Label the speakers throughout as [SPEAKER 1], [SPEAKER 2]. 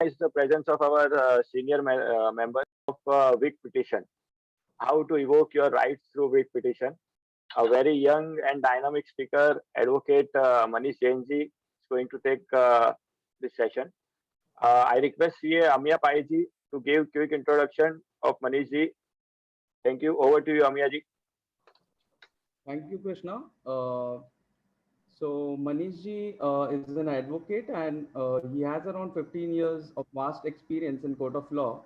[SPEAKER 1] is the presence of our senior members of writ petition. How to evoke your rights through writ petition. A very young and dynamic speaker, Advocate Manish Jain ji, is going to take this session. I request CA Amya Pai ji to give quick introduction of Manish ji. Thank you. Over to you, Amya ji.
[SPEAKER 2] Thank you, Krishna. So Manish ji is an advocate, and he has around 15 years of vast experience in court of law.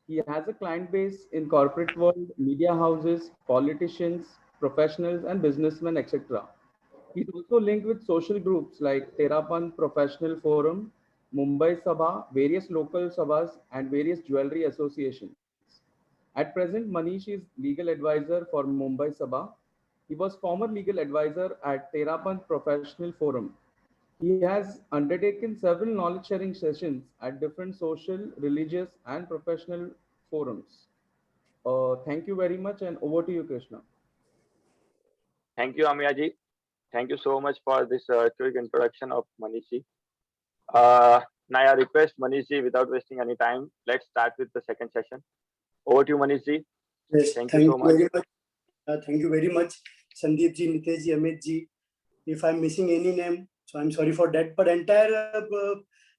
[SPEAKER 2] He has a client base in corporate world, media houses, politicians, professionals, and businessmen, etc. He's also linked with social groups like Terapan Professional Forum, Mumbai Sabha, various local sabhas, and various jewelry associations. At present, Manish is legal advisor for Mumbai Sabha. He was former legal advisor at Terapan Professional Forum. He has undertaken several knowledge sharing sessions at different social, religious, and professional forums. Thank you very much, and over to you, Krishna.
[SPEAKER 1] Thank you, Amya ji. Thank you so much for this quick introduction of Manish ji. Now I request Manish ji, without wasting any time, let's start with the second session. Over to you, Manish ji.
[SPEAKER 3] Yes,
[SPEAKER 1] thank you so much.
[SPEAKER 3] Very much. Thank you very much, Sandeep ji, Nitesh ji, Amit ji. If I'm missing any name, so I'm sorry for that. But entire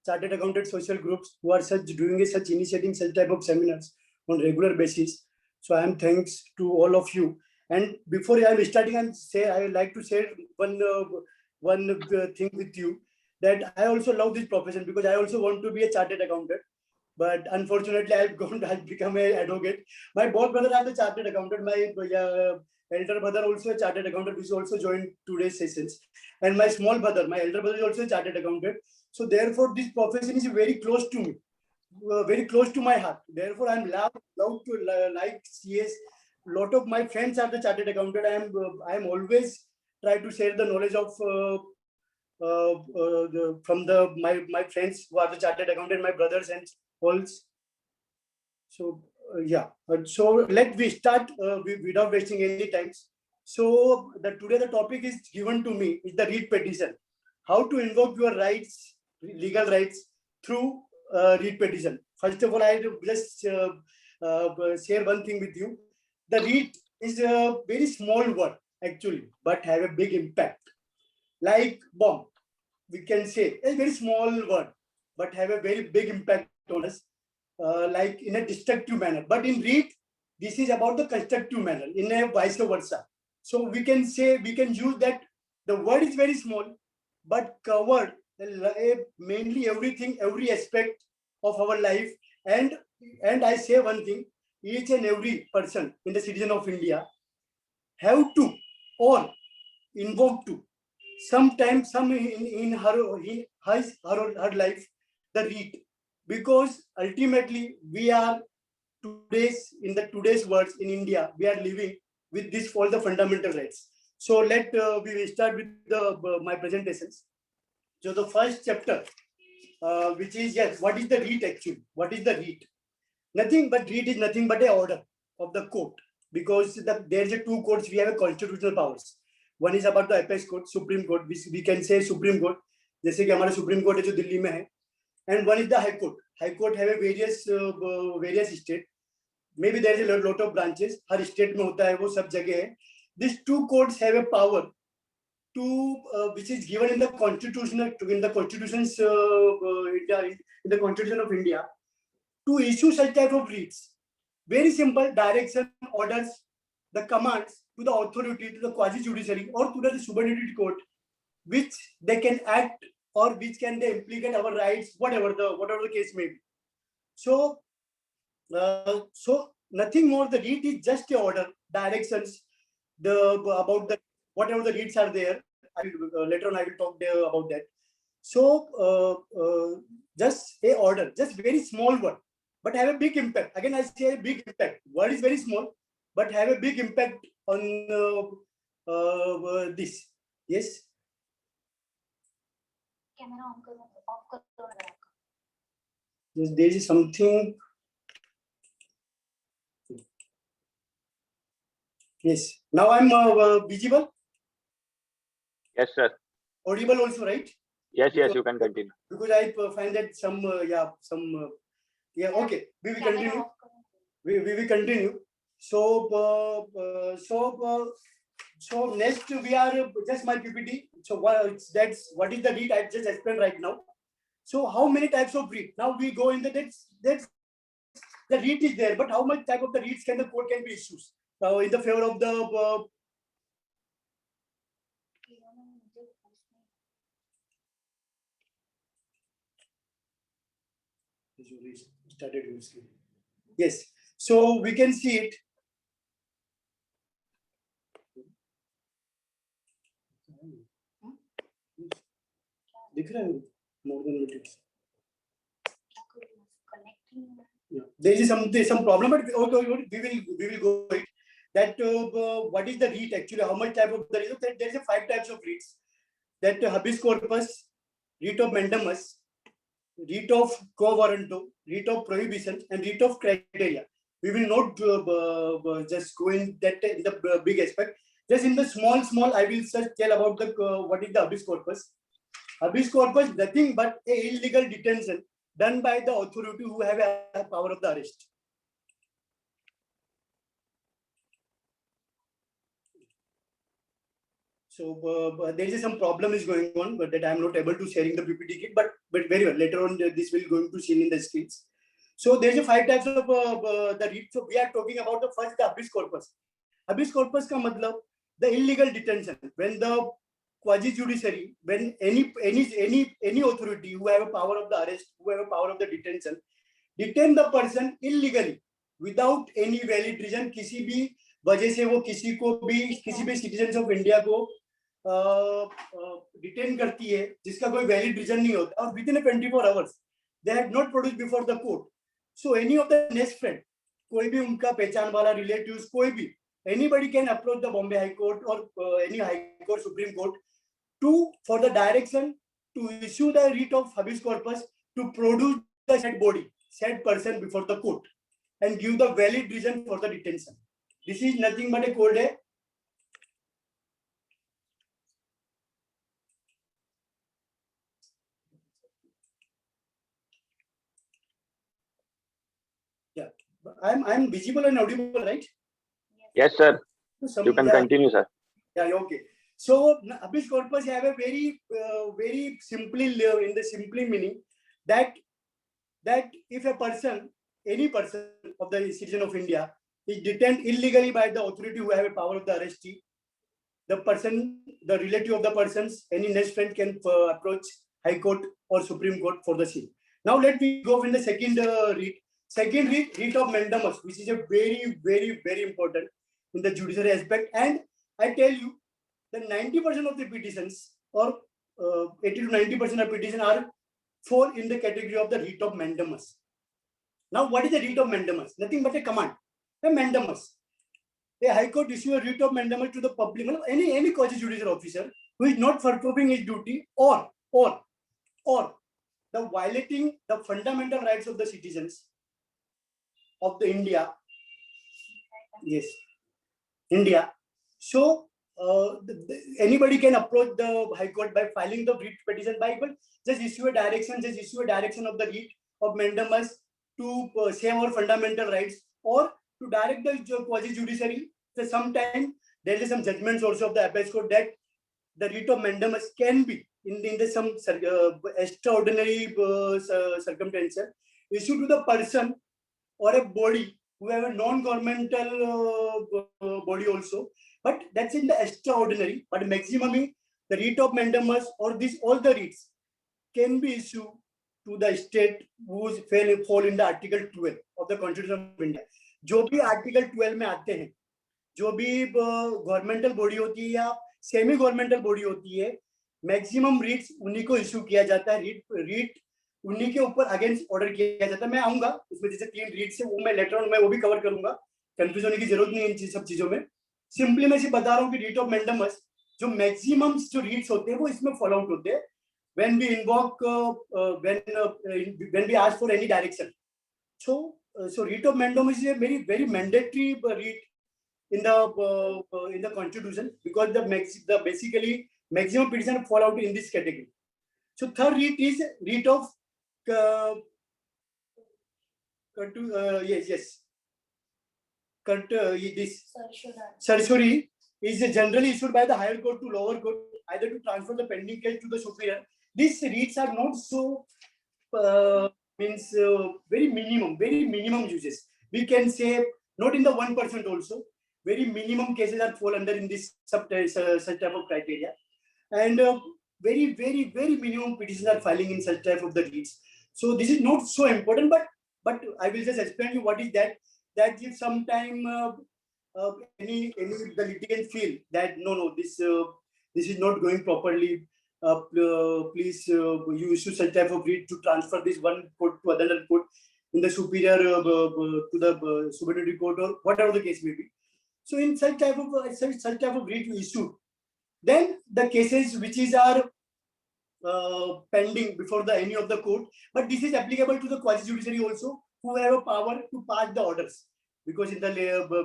[SPEAKER 3] chartered accountant social groups who are such initiating such type of seminars on regular basis. So I'm thanks to all of you. And before I'm starting, I would like to share one thing with you, that I also love this profession because I also want to be a chartered accountant. But unfortunately, I've become an advocate. My both brother are the chartered accountant. My elder brother also a chartered accountant, which also joined today's sessions. And my small brother, my elder brother is also a chartered accountant. So therefore, this profession is very close to me, very close to my heart. Therefore, I'm love to like CS. Lot of my friends are the chartered accountant. I'm always try to share the knowledge of from my friends who are the chartered accountant, my brothers and all. So yeah, so let we start without wasting any time. So today the topic is given to me is the writ petition. How to invoke your rights, legal rights through writ petition. First of all, I just share one thing with you. The writ is a very small word actually, but have a big impact. Like bomb, we can say a very small word, but have a very big impact on us. Like in a destructive manner. But in writ, this is about the constructive manner, in a vice versa. So we can say, we can use that the word is very small, but covered mainly everything, every aspect of our life. And I say one thing, each and every person in the citizen of India have to or invoke to sometimes some in her life the writ, because ultimately we are today's words in India, we are living with this all the fundamental rights. So let we will start with my presentations. So the first chapter, which is, yes, what is the writ actually? What is the writ? Nothing but writ is nothing but a order of the court, because there's a two courts. We have a constitutional powers. One is about the apex court, Supreme Court, which we can say Supreme Court, जैसे कि हमारा Supreme Court है जो दिल्ली में है. And one is the High Court. High Court have a various state. Maybe there is a lot of branches. Her state में होता है वो सब जगह है. These two courts have a power to which is given in the constitution of India to issue such type of writs. Very simple direction, orders, the commands to the authority, to the quasi-judiciary or to the subordinate court, which they can act or which can they implicate our rights, whatever the case may be. So, so nothing more. The writ is just a order, directions, about the whatever the writs are there. Later on I will talk there about that. So just a order, just very small word, but have a big impact. Again, I say a big impact. Word is very small, but have a big impact on this. Yes. Camera off. There is something. Yes. Now I'm visible.
[SPEAKER 1] Yes, sir.
[SPEAKER 3] Audible also, right?
[SPEAKER 1] Yes, you can continue.
[SPEAKER 3] Because I find that okay, we will continue. We will continue. So next we are just my PPT. So what is the REIT I just explained right now. So how many types of REIT? Now we go in that's the REIT is there, but how much type of the REITs can the court can be issued in the favor of the started using. Yes, so we can see it. More than it is. Yeah. There is some problem, but we will go it. That what is the REIT actually? How much type of the REIT? There is 5 types of REITs. That habeas corpus, REIT of mandamus, REIT of quo warranto, REIT of prohibition, and REIT of criteria. We will not just go in that in the big aspect. Just in the small, I will just tell about the what is the habeas corpus. Habeas corpus nothing but a illegal detention done by the authority who have a power of the arrest. So there is some problem is going on, but that I am not able to sharing the PPT kit. But very well later on this will going to see in the screens. So there is 5 types of the REIT. So we are talking about the first the habeas corpus. Habeas corpus का मतलब the illegal detention when the quasi judiciary, when any authority who have a power of the arrest, who have a power of the detention, detain the person illegally without any valid reason. किसी भी वजह से वो किसी भी citizens of India को detain करती है जिसका कोई valid reason नहीं होता और within 24 hours they have not produced before the court. So any of the next friend, कोई भी उनका पहचान वाला relatives, कोई भी anybody can approach the Bombay High Court or any High Court, Supreme Court for the direction to issue the writ of habeas corpus to produce the said person before the court and give the valid reason for the detention. This is nothing but a code. Yeah, I'm visible and audible, right?
[SPEAKER 1] Yes, sir. You can continue, sir.
[SPEAKER 3] Yeah, okay. So habeas corpus have a very simply in the simply meaning that if a person, any person of the citizen of India is detained illegally by the authority who have a power of the arrestee, the person, the relative of the persons, any next friend can approach High Court or Supreme Court for the same. Now let me go in the second REIT. Second REIT of mandamus, which is a very important in the judiciary aspect. And I tell you, the 90% of the petitions or 80 to 90% of petitions fall in the category of the writ of mandamus. Now, what is the writ of mandamus? Nothing but a command. A mandamus. A High Court issue a writ of mandamus to the public, any quasi-judicial officer who is not performing his duty or the violating the fundamental rights of the citizens of the India. Yes, India. So anybody can approach the High Court by filing the writ petition by just issue a direction of the writ of mandamus to save our fundamental rights or to direct the quasi-judiciary. So sometimes there is some judgments also of the Apex Court that the writ of mandamus can be in the some extraordinary circumstances issued to the person or a body who have a non-governmental body also, but that's in the extraordinary. But maximally, the writ of mandamus or all the writs can be issued to the state who fall in the Article 12 of the Constitution of India. जो भी Article 12 में आते हैं, जो भी governmental body होती है या सेमी गवर्नमेंटल बॉडी होती है, मैक्सिमम रीट्स उन्हीं को इशू किया जाता है. रीट उन्हीं के ऊपर अगेंस्ट ऑर्डर किया जाता है. मैं आऊंगा उसमें जैसे 3 रीट्स है वो मैं लेटर ऑन मैं वो भी कवर करूंगा. कंफ्यूज होने की जरूरत नहीं है इन सब चीजों में. सिंपली मैं सिर्फ बता रहा हूँ कि रीट ऑफ मैंडमस जो मैक्सिमम जो रीट्स होते हैं वो इसमें फॉलो आउट होते हैं. when we invoke when we ask for any direction. So writ of mandamus is a very mandatory writ in the Constitution because the basically maximum petition fall out in this category. So third REIT is REIT of this certiorari is generally issued by the higher court to lower court, either to transfer the pending case to the superior. These REITs are not so very minimum uses. We can say not in the 1% also. Very minimum cases are fall under in this such type of criteria, and very minimum petitions are filing in such type of the REITs. So this is not so important, but I will just explain you what is that. That if sometime any the litigant feel that no this is not going properly, please you issue such type of REIT to transfer this one court to another court in the superior to the supervisory court or whatever the case may be. So in such type of REIT you issue, then the cases which are pending before any of the court, but this is applicable to the quasi-judiciary also, who have a power to pass the orders, because in the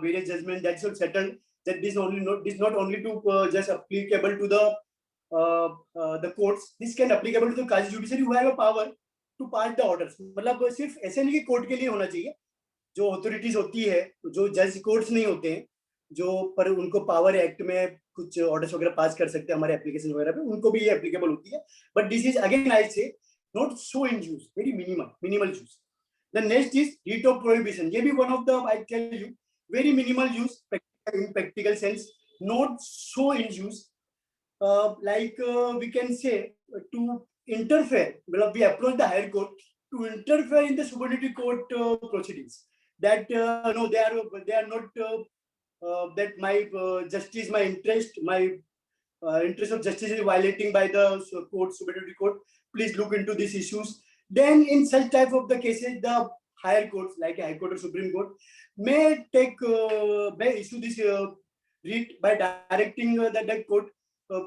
[SPEAKER 3] various judgment that's all settled that this not only to just applicable to the courts, this can applicable to the quasi-judiciary who have a power to pass the orders. मतलब सिर्फ ऐसे नहीं कि court के लिए होना चाहिए, जो ऑथोरिटीज होती है, जो जज कोर्ट्स नहीं होते हैं, जो पर उनको पावर एक्ट में कुछ ऑर्डर्स वगैरह पास कर सकते हैं हमारे एप्लीकेशन वगैरह पे, उनको भी ये एप्लीकेबल होती है. But this is again I say not so in use, very minimal use. The next is writ of prohibition. ये भी one of the I tell you very minimal use in practical sense, not so in use. Like we can say to interfere, well, we approach the higher court to interfere in the supervisory court proceedings. That no, they are not that my justice, my interest of justice is violating by the court, supervisory court. Please look into these issues. Then in such type of the cases, the higher courts like High Court or Supreme Court may issue this REIT by directing that court,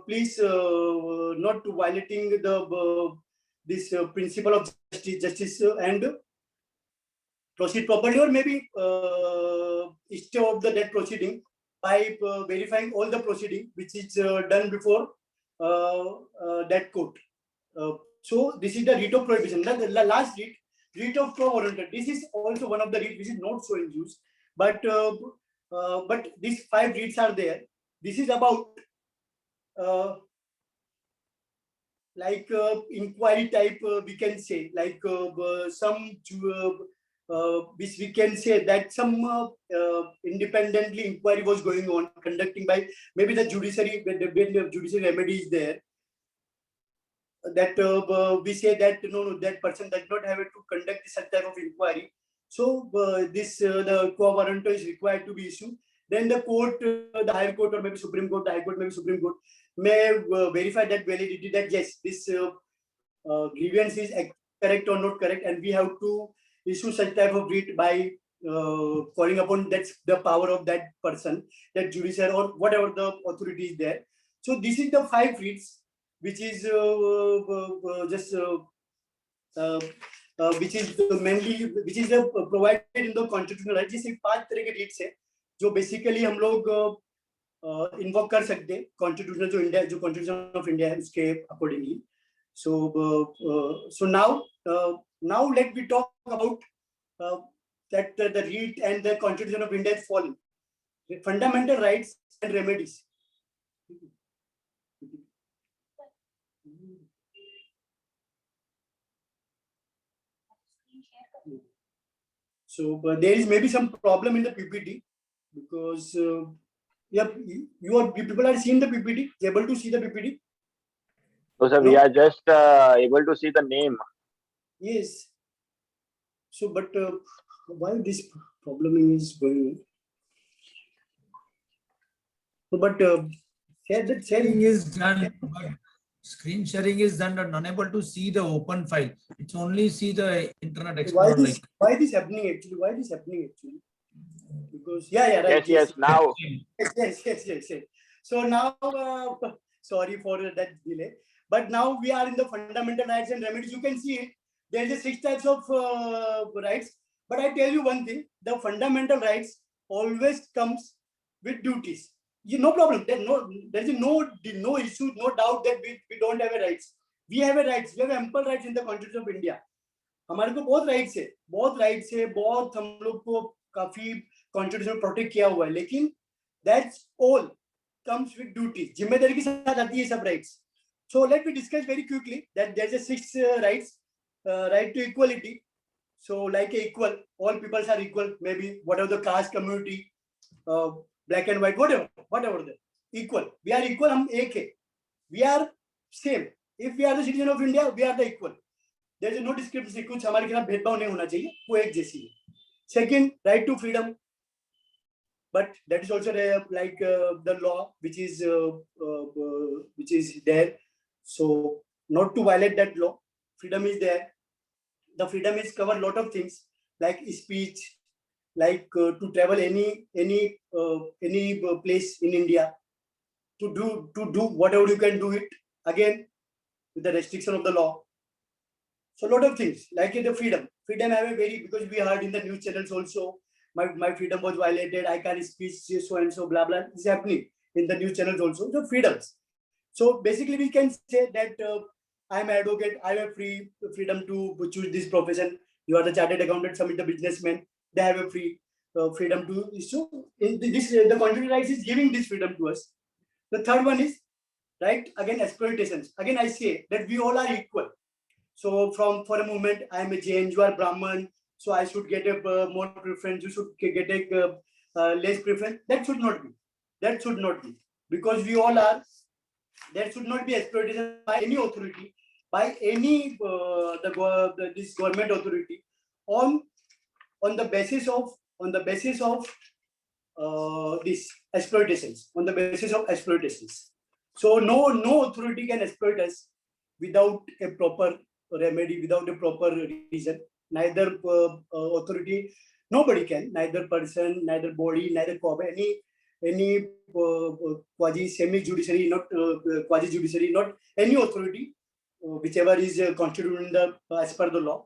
[SPEAKER 3] please not violating the this principle of justice and proceed properly, or maybe stay of the debt proceeding by verifying all the proceeding which is done before that court. So this is the REIT of prohibition. The last REIT of quo warranto. This is also one of the REIT which is not so in use, but these 5 REITs are there. This is about like inquiry type, we can say, like some which we can say that some independently inquiry was going on, conducting by maybe the judiciary, when the judicial remedy is there, that we say that no, that person does not have to conduct such type of inquiry. So the quo warranto is required to be issued. Then the court, the higher court or maybe Supreme Court, the High Court, maybe Supreme Court may verify that validity, that yes, this grievance is correct or not correct, and we have to issue such type of REIT by calling upon that's the power of that person, that judiciary or whatever the authority is there. So this is the 5 REITs which is which is mainly provided in the constitutional right. जैसे 5 तरह के REITs है जो basically हम लोग invoke कर सकते हैं कॉन्स्टिट्यूशन जो कॉन्स्टिट्यूशन ऑफ इंडिया है उसके accordingly. So now let me talk about that the REIT and the Constitution of India is falling. The fundamental rights and remedies. So there is maybe some problem in the PPT because you people are seeing the PPT, able to see the PPT.
[SPEAKER 1] So sir, we are just able to see the name.
[SPEAKER 3] Yes. So, but why this problem is going on? But
[SPEAKER 4] sharing is done, but screen sharing is done, but unable to see the open file. It's only see the Internet Explorer.
[SPEAKER 3] Why this happening actually? Why this happening actually? Because right.
[SPEAKER 1] Yes. Now.
[SPEAKER 3] Yes. So now, sorry for that delay. But now we are in the fundamental rights and remedies. You can see it. There is 6 types of rights. But I tell you one thing: the fundamental rights always comes with duties. No problem. There is no issue, no doubt that we don't have a rights. we have a rights, we have ample rights in the Constitution of India. हमारे को बहुत rights है, बहुत हम लोग को काफी constitution protect किया हुआ है, लेकिन that's all comes with duty, जिम्मेदारी के साथ आती है सब rights. So let me discuss very quickly that there's a 6 rights. Right to equality. So like a equal, all peoples are equal, maybe whatever the caste, community, black and white, whatever the equal. We are equal, हम एक है. We are same. If we are the citizen of India, we are the equal. There is no discrepancy. कुछ हमारे खिलाफ भेदभाव नहीं होना चाहिए, वो एक जैसी है. Second, right to freedom. But that is also like the law which is there. So not to violate that law. Freedom is there. The freedom is cover lot of things like speech, like to travel any place in India, to do whatever you can do it, again with the restriction of the law. So a lot of things like the freedom have a very, because we heard in the news channels also, my freedom was violated, I can't speak so and so, blah blah. This is happening in the news channels also. So freedoms. So basically we can say that I am an advocate, I have freedom to choose this profession. You are the chartered accountant, some is the businessman, they have a freedom to. So in this, the constitutional rights is giving this freedom to us. The third one is right, again exploitations. Again I say that we all are equal. So for a moment I am a Jain, you are Brahman, so I should get a more preference, you should get a less preference. That should not be, because we all are. There should not be exploitation by any authority, by any this government authority on the basis of this exploitations, on the basis of exploitations. So no authority can exploit us without a proper remedy, without a proper reason. Neither authority, nobody can, neither person, neither body, neither any quasi semi judiciary, not quasi judiciary, not any authority, whichever is constituted in the as per the law,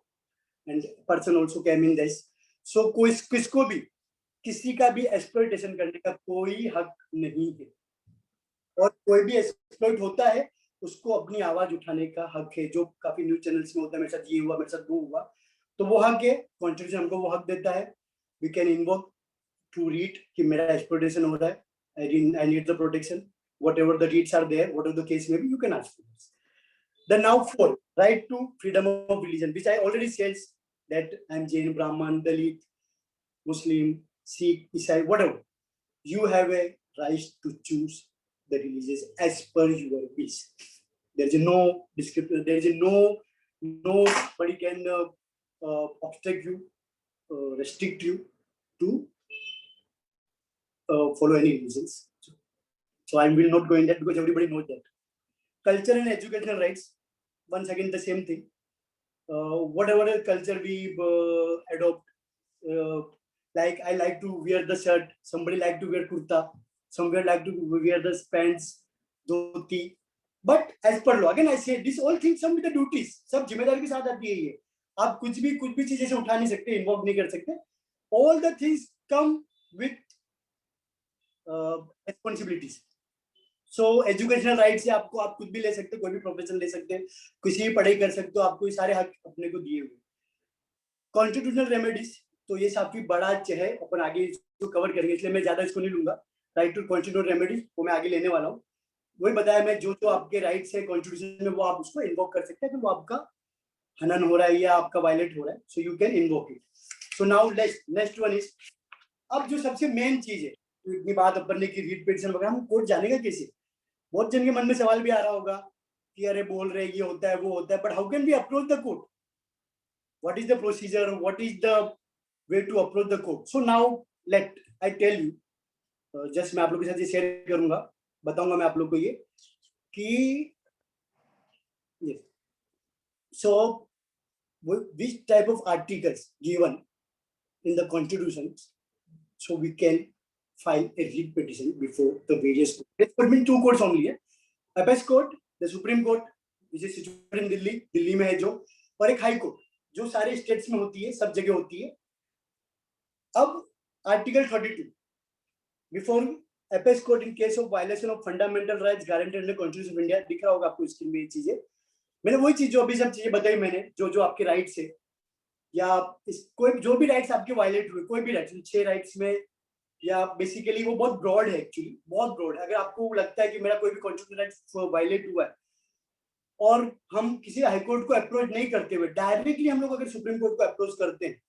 [SPEAKER 3] and person also came in this. So किसको भी किसी का भी exploitation करने का कोई हक नहीं है, और कोई भी exploit होता है उसको अपनी आवाज उठाने का हक है, जो काफी न्यूज चैनल्स में होता है, मेरे साथ ये हुआ, मेरे साथ वो हुआ, तो वो हक है. कॉन्स्टिट्यूशन हमको वो हक देता है. We can invoke to read कि मेरा exploitation हो रहा है, I need the protection. Whatever the reads are there, whatever the case may be, you can ask for this. The now four, right to freedom of religion, which I already said that I'm Jain, Brahman, Dalit, Muslim, Sikh, Isai, whatever. You have a right to choose the religions as per your wish. There is no description. There is nobody can obstruct you, restrict you to follow any religions. So I will not go in that because everybody knows that. Culture and educational rights, once again the same thing. Whatever culture we adopt, like I like to wear the shirt, somebody like to wear kurta, somebody like to wear the pants, dhoti. But as per law, again I say this all things come with the duties. सब जिम्मेदारी के साथ आती है ये. आप कुछ भी चीजें से उठा नहीं सकते, involve नहीं कर सकते. All the things come with responsibilities. So educational rights से आपको आप कुछ भी ले सकते, कोई भी प्रोफेशन ले सकते, किसी भी पढ़ाई कर सकते हो, आपको ये सारे हक अपने को दिए हुए. कॉन्स्टिट्यूशनल रेमेडीज, तो ये काफी बड़ा है, अपन आगे इसको कवर करेंगे, इसलिए मैं ज्यादा इसको नहीं लूंगा. राइट टू कॉन्स्टिट्यूशनल रेमेडीज वो मैं आगे लेने वाला हूँ. वही बताया मैं, जो आपके राइट्स है कॉन्स्टिट्यूशन में वो आप उसको इन्वोक कर सकते हैं कि वो आपका हनन हो रहा है या आपका वायलेट हो रहा है. So you can invoke it. So now next one is, अब जो सबसे मेन चीज है, इतनी बात अपन ने की रीट पिटिशन वगैरह, हम कोर्ट जानेगा कैसे? बहुत जन के मन में सवाल भी आ रहा होगा कि अरे बोल रहे ये होता है वो होता है, but how can we approach the court? What is the procedure? What is the way to approach the court? So now let I tell you, just मैं आप लोगों के साथ ये शेयर करूंगा, बताऊंगा मैं आप लोग को ये कि सो which type of articles given in the constitution, so we can file a writ petition before the various courts. It could mean two courts only. Apex court, the Supreme Court, which is situated in Delhi में है जो, और एक high court जो सारे states में होती है, सब जगह होती है. अब article 32, before apex court in case of violation of fundamental rights guaranteed in the Constitution of India, दिख रहा होगा आपको स्क्रीन में ये चीजें. मैंने वही चीज जो अभी सब चीजें बताई मैंने, जो जो आपके राइट्स है या कोई जो भी राइट्स आपके वायलेट हुए, कोई भी राइट्स 6 राइट्स में, या बेसिकली वो बहुत ब्रॉड है, एक्चुअली बहुत ब्रॉड है। अगर आपको लगता है कि मेरा कोई भी कॉन्स्टिट्यूशनल राइट वायलेट हुआ है और हम किसी हाईकोर्ट को अप्रोच नहीं करते हुए डायरेक्टली हम लोग अगर सुप्रीम कोर्ट को अप्रोच करते हैं,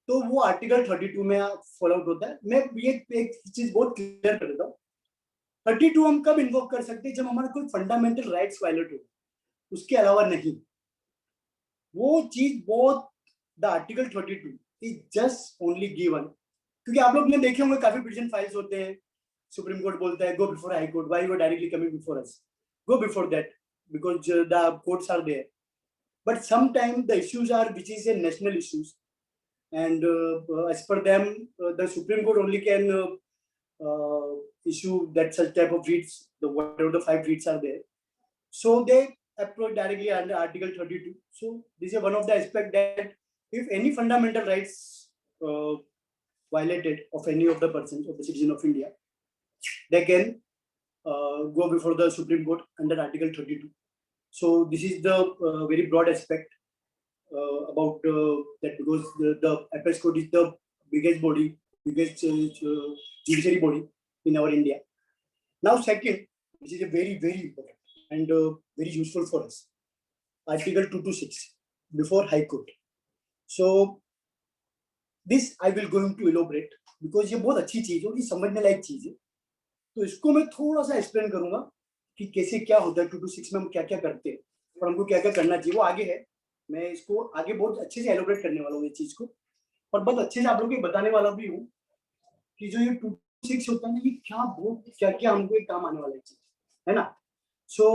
[SPEAKER 3] तो वो आर्टिकल 32 में फॉलो आउट होता है। मैं ये एक चीज बहुत क्लियर कर देता हूँ, 32 हम कब इन्वोक कर सकते हैं, जब हमारा कोई फंडामेंटल राइट्स वायलेट हो, उसके अलावा नहीं। वो चीज बहुत, the article 32 is just only given, क्योंकि आप लोग ने देखे होंगे काफी पिटीशन फाइल्स होते हैं, सुप्रीम कोर्ट बोलता है go before high court, why you are directly coming before us, go before that because the courts are there, but sometime the issues are which is a national issues, and as per them the supreme court only can issue that such type of writs, the whatever the 5 writs are there, so they approach directly under article 32. So this is one of the aspect that if any fundamental rights violated of any of the persons of the citizen of India, they can go before the Supreme Court under Article 32. So this is the very broad aspect about that, because the Apex Court is the biggest body, biggest judiciary body in our India. Now second, which is a very important and very useful for us, Article 226 before High Court. So this I will going to elaborate because ये बहुत अच्छी चीज है और ये समझने लायक चीज है, तो इसको मैं थोड़ा सा एक्सप्लेन करूंगा कि कैसे क्या होता है 226 में हम क्या क्या करते हैं और हमको क्या क्या करना चाहिए। वो आगे है, मैं इसको आगे बहुत अच्छे से एलोबरेट करने वाला हूँ ये चीज को, और बहुत अच्छे से आप लोगों को बताने वाला भी हूँ कि जो ये 226 होता है ना, ये क्या बहुत क्या क्या हमको एक काम आने वाला चीज है ना। So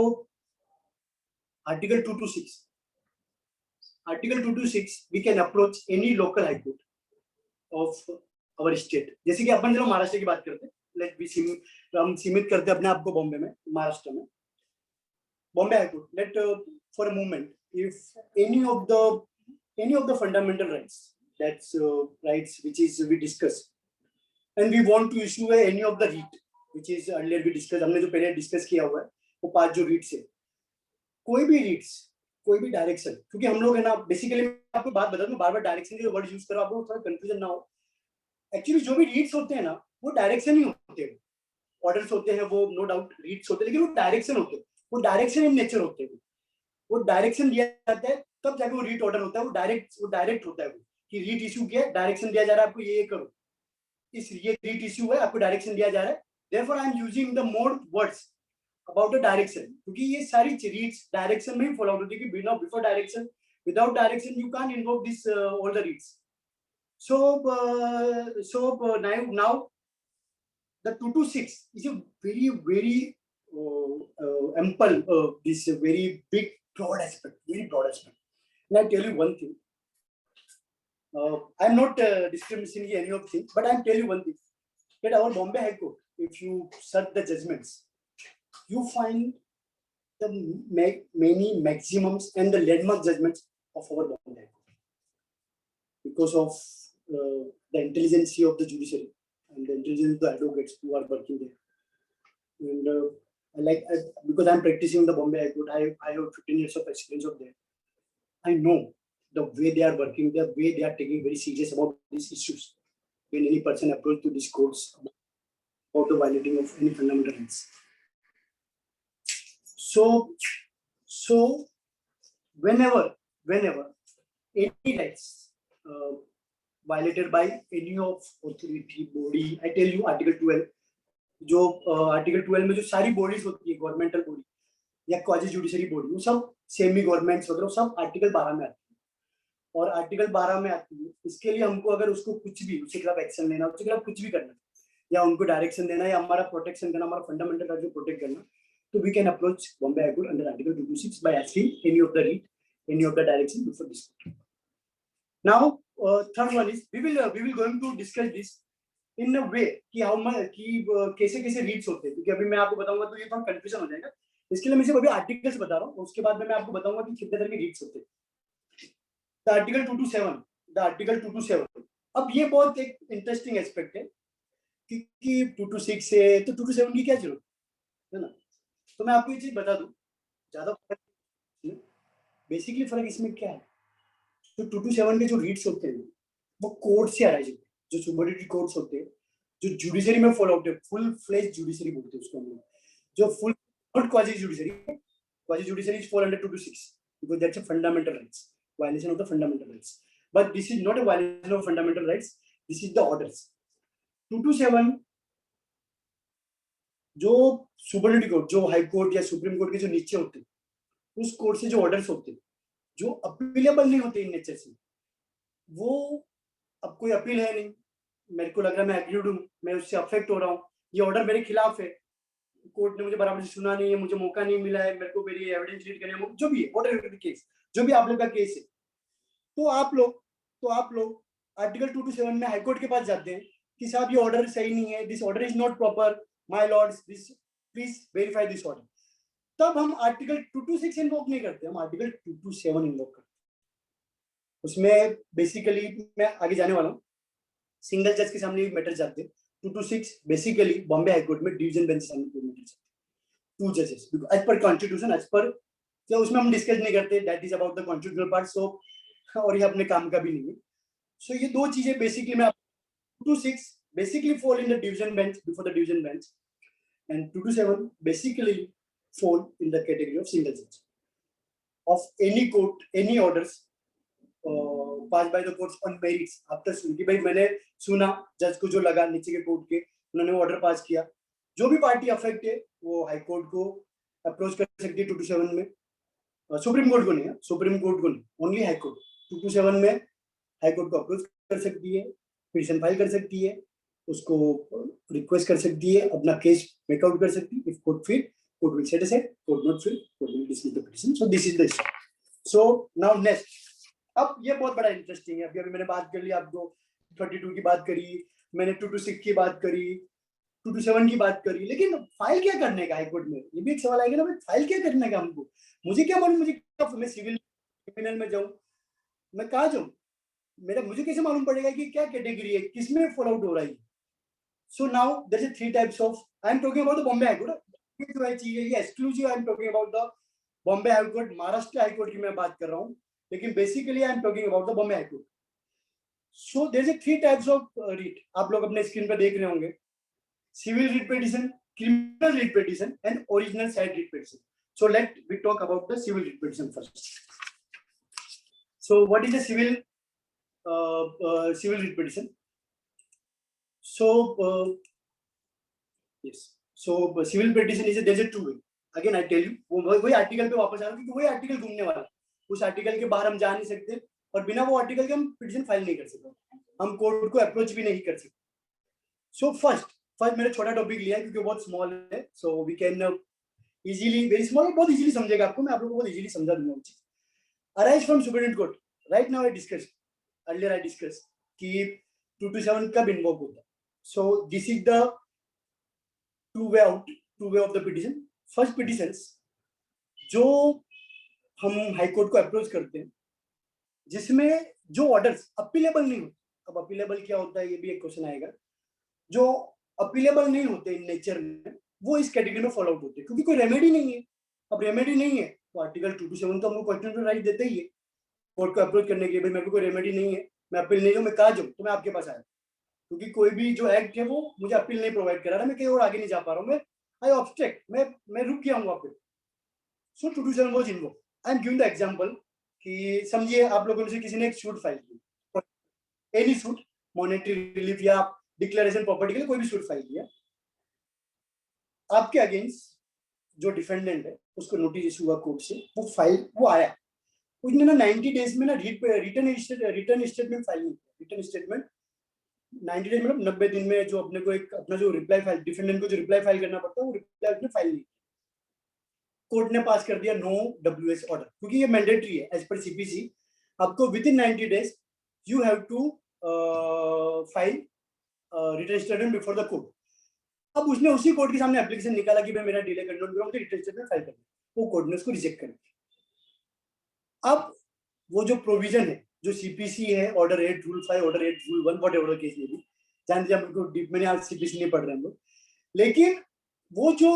[SPEAKER 3] article 226, article 226 we can approach any local high court of our state. जैसे कि अपन चलो महाराष्ट्र की बात करते हैं, लेट बी हम सीमित करते हैं अपने आप को बॉम्बे में, महाराष्ट्र में, Bombay high court. Let for a moment if any of the fundamental rights, that's rights which is we discuss and we want to issue any of the writ which is earlier we discuss, हमने जो पहले discuss किया हुआ है वो 5 जो रीट्स है, कोई भी रीट्स, कोई भी डायरेक्शन, क्योंकि हम लोग है ना बेसिकली मैं आपको बात बता दूं, बार बार डायरेक्शन के वर्ड यूज करो, आप लोग थोड़ा कंफ्यूजन ना हो। एक्चुअली जो भी रीड्स होते हैं ना वो डायरेक्शन ही होते हैं, ऑर्डर्स होते हैं वो नो डाउट रीड्स होते हैं, लेकिन वो डायरेक्शन होते हैं, वो डायरेक्शन इन नेचर होते हैं। वो डायरेक्शन दिया जाता है तब जाके वो रीड ऑर्डर होता है, वो डायरेक्ट होता है, वो कि रीड इशू किया, डायरेक्शन दिया जा रहा है आपको ये करो, इस ये रीड इशू है, आपको डायरेक्शन दिया जा रहा है, therefore I am using the more words about the direction, क्योंकि ये सारी रीड्स डायरेक्शन में ही फॉलो आउट होती है कि बिना before direction, without direction you can't invoke this all the reads. So now the 226 is a very ample, this very big broad aspect, very broad aspect. And I tell you one thing, I'm not discriminating any of things, but I'm tell you one thing, that our Bombay High Court, if you search the judgments, you find the many maximums and the landmark judgments of our Bombay High Court because of the intelligence of the judiciary and the intelligence of the advocates who are working there. And because I'm practicing the Bombay High Court, I have 15 years of experience of that. I know the way they are working, the way they are taking very serious about these issues. When any person approach to this courts about the violating of any fundamental rights. So whenever any rights violated by any of authority body, I tell you article 12, जो article 12 में जो सारी bodies होती है, governmental body या quasi judiciary body, वो सब semi governments वगैरह सब आर्टिकल 12 में आती है, और आर्टिकल 12 में आती है। इसके लिए हमको अगर उसको कुछ भी उसके खिलाफ एक्शन लेना, उसके खिलाफ कुछ भी करना, या उनको डायरेक्शन देना, या हमारा प्रोटेक्शन करना, हमारा फंडामेंटल राइट को प्रोटेक्ट करना, तो we can approach Bombay high court under article 226 by asking any of the writ, any of the direction before this court. Now third one is we will going to discuss this in a way कि how much कि कैसे कैसे reads होते हैं, क्योंकि अभी मैं आपको बताऊंगा तो ये थोड़ा कंफ्यूजन हो जाएगा, इसके लिए मैं सिर्फ अभी आर्टिकल्स बता रहा हूँ, उसके बाद में मैं आपको बताऊंगा कि कितने तरह के रीड्स होते हैं। द आर्टिकल 227, अब ये बहुत एक इंटरेस्टिंग एस्पेक्ट है कि 226 है तो 227 की क्या जरूरत है ना। तो मैं आपको ये चीज बता दूं, ज्यादा बेसिकली फर्क इसमें क्या है, तो 227 के जो रीड्स होते हैं वो कोर्ट से अराइज होते हैं, जो सुबॉर्डिनेट कोर्ट्स होते हैं, जो जुडिशरी में फॉलो होते हैं, फुल फ्लेज जुडिशरी बोलते हैं उसको हम लोग, जो full not quasi judiciary is fall under 226 because that's a fundamental rights, violation of the fundamental rights, but this is not a violation of fundamental rights, this is the orders. 227 जो subordinate court, जो high court या supreme court के जो नीचे होते हैं, उस court से जो ऑर्डर्स होते हैं जो अपीलेबल नहीं होते इन नेचर से, वो अब कोई अपील है नहीं, मेरे को लग रहा है मैं एग्रीड हूँ, मैं उससे अफेक्ट हो रहा हूँ, ये ऑर्डर मेरे खिलाफ है, कोर्ट ने मुझे बराबर से सुना नहीं है, मुझे मौका नहीं मिला है, मेरे को मेरी एविडेंस रीड करने में, जो भी है व्हाटएवर केस, जो भी आप लोग का केस है, तो आप लोग आर्टिकल 227 में हाई कोर्ट के पास जाते हैं कि साहब ये ऑर्डर सही नहीं है, this order is not proper, my Lord's this please verify this order. तब हम आर्टिकल 226 इन्वोक नहीं करते, हम आर्टिकल 227 इन्वोक करते हैं। उसमें बेसिकली मैं आगे जाने वाला हूँ, सिंगल जज के सामने मैटर जाते हैं। 226 बेसिकली बॉम्बे हाई कोर्ट में डिवीजन बेंच के सामने मैटर जाते हैं, 2 जजेस as per constitution, as per, तो उसमें हम डिस्कस नहीं करते, that is about the constitutional part, so और ये अपने काम का भी नहीं है। सो ये दो चीजें बेसिकली मैं 226 basically fall in the division bench, before the division bench, and 227 basically fall in the category of single judge of any court, any orders passed by the courts on merits after सुन कि भाई मैंने सुना जज को जो लगा नीचे के कोर्ट के, उन्होंने ऑर्डर पास किया, जो भी पार्टी अफेक्ट है वो हाई कोर्ट को अप्रोच कर सकती है 227 में, सुप्रीम कोर्ट को नहीं है, सुप्रीम कोर्ट को नहीं, ओनली हाई कोर्ट 227 में हाई कोर्ट को अप्रोच कर सकती है, पिटीशन फाइल कर सकती है, उसको रिक्वेस्ट कर सकती है, अपना केस मेक आउट कर सकती है, if court feel court will set aside, court not feel court will dismiss the petition. So this is the issue. So now next, अब ये बहुत बड़ा इंटरेस्टिंग है, अभी मैंने बात कर ली, आपको 32 की बात करी, मैंने 226 की बात करी, 227 की बात करी, लेकिन फाइल क्या करने का हाई कोर्ट में, ये भी एक सवाल आएगा ना भाई, फाइल क्या करने का हमको, मुझे क्या मालूम, मुझे क्या, मैं सिविल क्रिमिनल में जाऊं, मैं कहाँ जाऊं, मुझे कैसे मालूम पड़ेगा कि क्या कैटेगरी है, किसमें फॉलो आउट हो रहा है। So now there is 3 types of, I am talking about the Bombay high court, ये जो है चीज है ये exclusive, I am talking about the Bombay high court, Maharashtra high court की मैं बात कर रहा हूँ, लेकिन basically I am talking about the Bombay high court. So there is 3 types of writ, आप लोग अपने स्क्रीन पर देख रहे होंगे, civil writ petition, criminal writ petition and original side writ petition. So let we talk about the civil writ petition first. So what is the civil civil writ petition? So yes, so civil petition is there's a two way. Again I tell you, वही article पे वापस आ रहा हूँ क्योंकि वही article घूमने वाला, उस आर्टिकल के बाहर हम जा नहीं सकते और बिना वो आर्टिकल के हम पिटीशन फाइल नहीं कर सकते, हम कोर्ट को अप्रोच भी नहीं कर सकते। सो फर्स्ट मैंने छोटा टॉपिक लिया है क्योंकि बहुत स्मॉल है, so we can easily, very small, बहुत इजीली समझेगा आपको, मैं आप लोगों को बहुत इजीली समझा दूंगा वो चीज। Arise from supreme court, right now I discuss, earlier I discussed कि 227 कब इन्वोक होता है। So this is the two way of the petition. First petitions जो हम हाई कोर्ट को अप्रोच करते हैं, जिसमें जो ऑर्डर्स अपीलेबल नहीं होते, अब अपीलेबल क्या होता है ये भी एक क्वेश्चन आएगा, जो अपीलेबल नहीं होते इन नेचर में वो इस कैटेगरी में फॉलो आउट होते हैं, क्योंकि कोई रेमेडी नहीं है। अब रेमेडी नहीं है तो आर्टिकल 227 तो हमको क्वेश्चन राइट देता ही है कोर्ट को अप्रोच करने के लिए, भाई मेरे को कोई रेमेडी नहीं है, मैं अपील नहीं हूँ, मैं कहाँ जाऊँ, तो मैं आपके पास आया, क्योंकि कोई भी जो एक्ट है वो मुझे अपील नहीं प्रोवाइड करा रहा, मैं कहीं और आगे नहीं जा पा रहा हूँ, मैं आई ऑब्स्ट्रक्ट, मैं रुक गया हूँ वहाँ पे। सो 227 was invoked. I am giving the example कि समझिए आप लोगों में से किसी ने एक सूट फाइल की, एनी सूट, मॉनेटरी रिलीफ या डिक्लेरेशन प्रॉपर्टी के लिए कोई भी सूट फाइल किया, आपके अगेंस्ट जो डिफेंडेंट है उसको नोटिस इशू हुआ कोर्ट से, वो फाइल वो आया, उसने ना 90 डेज में ना रिटर्न स्टेटमेंट फाइल नहीं किया। रिटर्न स्टेटमेंट 90 डेज मतलब 90 दिन में जो अपने को एक अपना जो रिप्लाई फाइल, डिफेंडेंट को जो रिप्लाई फाइल करना पड़ता है वो रिप्लाई उसने फाइल नहीं किया। कोर्ट ने पास कर दिया नो WS ऑर्डर, क्योंकि ये मैंडेटरी है एज पर CPC, आपको within 90 days you have to file written statement before the court. अब उसने उसी कोर्ट के सामने एप्लीकेशन निकाला कि भाई मेरा डिले करना है, मुझे रिटर्न स्टेटमेंट फाइल करना है, वो कोर्ट ने उसको रिजेक्ट कर दिया। अब वो जो प्रोविजन है जो CPC है, order 8 rule 5, order 8 rule 1, whatever case में भी, जान दीजिए हमको डीप, मैंने आज CPC नहीं पढ़ रहे हम लोग, लेकिन वो जो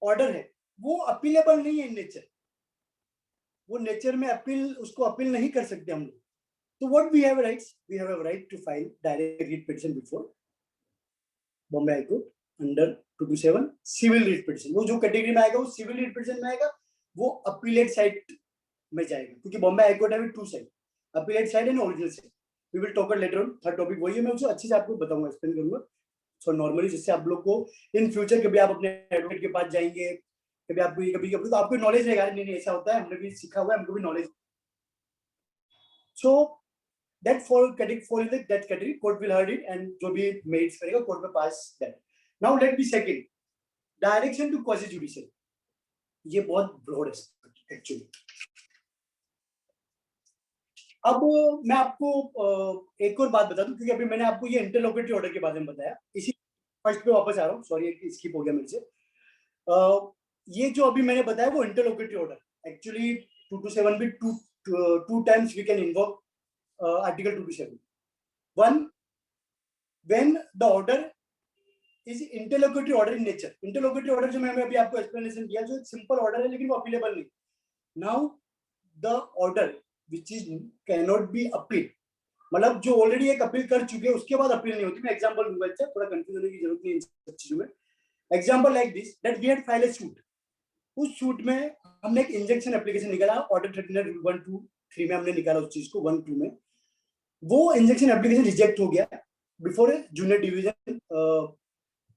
[SPEAKER 3] ऑर्डर है वो अपीलेबल नहीं है इन नेचर, वो नेचर में अपील उसको अपील नहीं कर सकते हम लोग. तो what we have rights, we have a right to file direct writ petition before Bombay high court under 227 civil writ petition. वो जो कैटेगरी में आएगा वो सिविल रिट पिटीशन में आएगा, वो अपीलेट साइड में जाएगा, क्योंकि बॉम्बे हाई कोर्ट है two side, appellate side and original side. We will talk later on. Third topic वही है, मैं उसको अच्छे से आपको बताऊंगा, एक्सप्लेन करूंगा. सो नॉर्मली जिससे आप लोग को इन फ्यूचर कभी आप अपने एडवोकेट के पास जाएंगे, कभी आपको कभी तो आपको नॉलेज रहेगा, नहीं नहीं ऐसा होता है, हमने भी सीखा हुआ है, हमको भी knowledge. So that fall in that category, court will heard it and जो भी merits करेगा court में pass that. Now let me second, direction to quasi judicial. ये बहुत broad है actually. अब मैं आपको एक और बात बता दूं, क्योंकि अभी मैंने आपको ये इंटरलोकेटरी ऑर्डर के बारे में बताया, इसी फर्स्ट पे वापस आ रहा हूँ, सॉरी स्किप हो गया मेरे से. ये जो अभी मैंने बताया वो इंटरलोकेटरी ऑर्डर एक्चुअली 227 भी two times we can invoke Article 227. One, when the order is interlocutory order in nature. Interlocutory order जो मैंने अभी आपको explanation दिया, जो simple order है लेकिन वो appealable नहीं. Now the order which is cannot be appealed, मतलब जो already एक appeal कर चुके हैं उसके बाद appeal नहीं होती. मैं example दूंगा, अच्छा थोड़ा confusion होने की जरूरत नहीं इन सब चीजों में. Example like this, that we had filed a suit. उस suit में हमने एक injunction application निकाला, order 39(1)(2)(3) में हमने निकाला उस चीज को 1(2) में. वो इंजेक्शन एप्लीकेशन रिजेक्ट हो गया before junior division,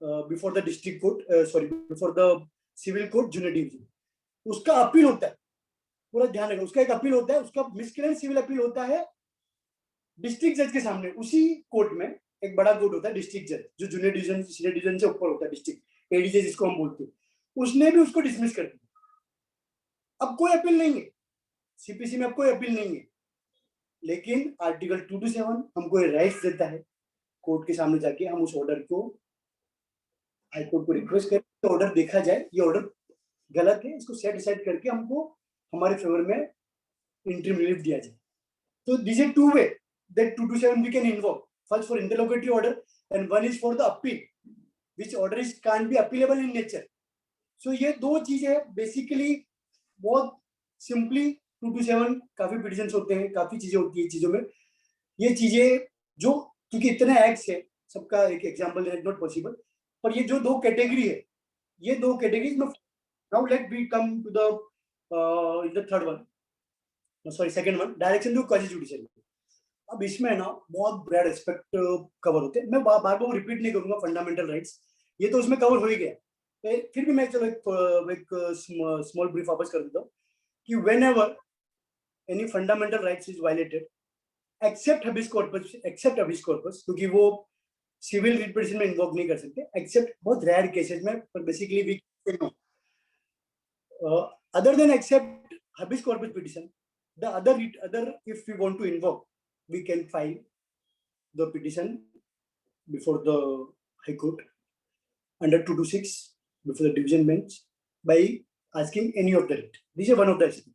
[SPEAKER 3] before the district court, sorry before the civil court junior division. उसका अपील होता है, पूरा ध्यान रखना, उसका एक अपील होता है, उसका मिसक्रेंट सिविल अपील होता है डिस्ट्रिक्ट जज के सामने. उसी कोर्ट में एक बड़ा कोर्ट होता है डिस्ट्रिक्ट जज, जो जूनियर डिवीजन सीनियर डिवीजन से ऊपर होता है, डिस्ट्रिक्ट एडीजे जिसको हम बोलते हैं. उसने भी उसको डिसमिस कर दिया. अब कोई अपील नहीं है सीपीसी में, अब कोई अपील नहीं है, लेकिन आर्टिकल 227 हमको ये राइट्स देता है कोर्ट के सामने जाके हम उस ऑर्डर को हाई कोर्ट को रिक्वेस्ट करें, तो ऑर्डर देखा जाए, ये ऑर्डर गलत है, इसको सेट डिसाइड करके हमको हमारे फेवर में इंटरिम रिलीफ दिया जाए. तो this is two way that 227 we can invoke. First for interlocutory order and one is for the appeal which order is can't be appealable in nature. So ये दो चीजें बेसिकली बहुत simply 227 काफी petitions होते हैं, काफी चीजें होती है चीजों में. ये चीजें जो क्योंकि इतने एक्ट्स है, सबका एक एग्जांपल देना नॉट पॉसिबल, पर ये जो दो कैटेगरी है, ये दो कैटेगरीज में. Now let we come to the third one, sorry second one, direction to quasi judicial. अब इसमें ना बहुत ब्रॉड एस्पेक्ट कवर होते हैं. मैं बार बार रिपीट नहीं करूंगा फंडामेंटल राइट्स, ये तो उसमें कवर हो ही गया. फिर भी मैं चलो एक स्मॉल ब्रीफ वापस कर देता हूँ कि whenever any fundamental rights is violated except habeas corpus, क्योंकि वो सिविल रिट पिटीशन में इन्वोक नहीं कर सकते, एक्सेप्ट बहुत रेयर केसेस में, पर basically we know other than except habeas corpus petition, the other if we want to invoke, we can file the petition before the high court under 226 before the division bench by asking any of the writ. This is one of the aspect.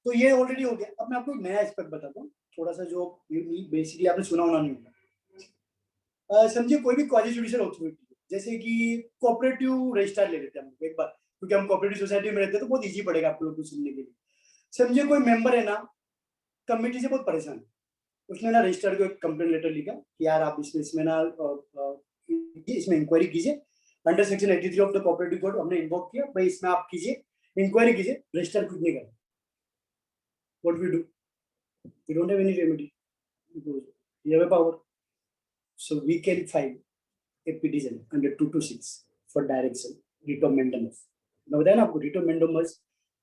[SPEAKER 3] तो ये already हो गया. अब मैं आपको एक नया aspect बताता हूँ, थोड़ा सा जो बेसिकली आपने सुना होना नहीं होगा. समझिए कोई भी क्वासी जुडिशियल अथॉरिटी, जैसे कि कोऑपरेटिव रजिस्ट्रार ले लेते हैं हम एक बार, क्योंकि हम कोऑपरेटिव सोसाइटी में रहते हैं तो बहुत इजी पड़ेगा आप लोगों को सुनने के लिए. समझिए कोई मेंबर है ना, कमेटी से बहुत परेशान है, उसने ना रजिस्ट्रार को एक कंप्लेंट लेटर लिखा कि यार आप इसमें ना इसमें इंक्वायरी कीजिए, under section 83 of the cooperative code हमने इन्वोक किया भाई, इसमें आप कीजिए, इंक्वायरी कीजिए. रजिस्ट्रार कुछ नहीं करेगा. What we do? We don't have any remedy. We have a power, so we can file a petition under 226 for direction writ of mandamus. मैं बताया ना आपको, writ of mandamus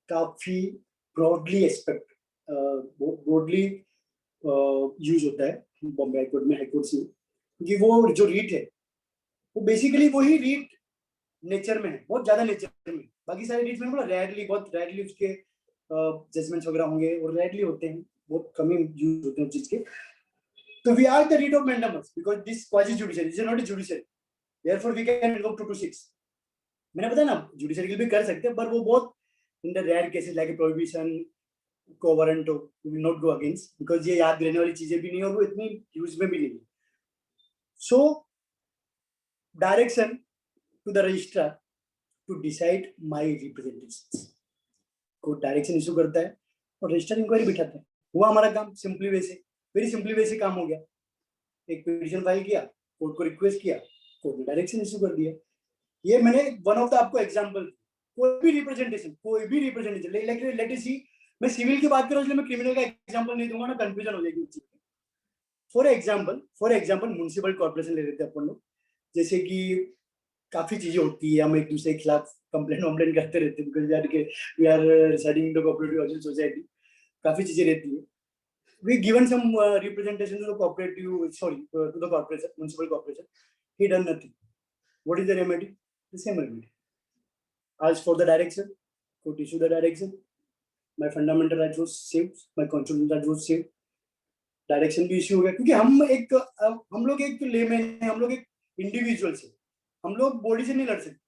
[SPEAKER 3] काफी broadly यूज होता है बॉम्बे हाई कोर्ट में, high court से, क्योंकि वो जो रीट है वो बेसिकली वही रीट नेचर में है, बहुत ज्यादा नेचर में. बाकी सारे रीट्स में बहुत रेयरली उसके जजमेंट्स वगैरह होंगे, और रेयरली होते हैं, बहुत कम यूज होते हैं चीज के. तो we are the writ of mandamus because this quasi judicial is not a judicial, therefore we can invoke 226. मैंने बताया ना जुडिशियल भी कर सकते हैं, पर वो बहुत in the rare cases like prohibition, quo warranto, we will not go against, because ये याद रहने वाली चीजें भी नहीं और वो इतनी यूज में भी नहीं. So direction to the registrar to decide my representations. Court direction issue करता है और रजिस्टर इंक्वायरी बिठाते हैं। हुआ हमारा काम सिंपली वे से, वेरी सिंपली वे से काम हो गया। एक पिटीशन फाइल किया, कोर्ट को रिक्वेस्ट किया, कोर्ट ने डायरेक्शन इशू कर दिया। ये मैंने वन ऑफ द आपको एग्जांपल, कोई भी रिप्रेजेंटेशन लेट अस सी, मैं सिविल की बात कर रहा हूं इसलिए मैं क्रिमिनल का एग्जांपल नहीं दूंगा ना, कंफ्यूजन हो जाएगी उस चीज में। फॉर एग्जांपल म्युनिसिपल कॉर्पोरेशन ले लेते हैं अपन लोग, जैसे कि काफी चीजें होती है, हम एक दूसरे के खिलाफ कंप्लेंट करते रहते हैं because we are residing in the cooperative housing society, काफी चीजें रहती है। We given some representation to the to the corporation, municipal corporation. He done nothing. What is the remedy? The same remedy. Ask for the direction. Court issue the direction. My fundamental rights was saved. My constitutional rights was saved. Direction भी issue हो गया, क्योंकि हम लोग एक layman है, हम लोग एक इंडिविजुअल से, हम लोग बॉडी से नहीं लड़ सकते,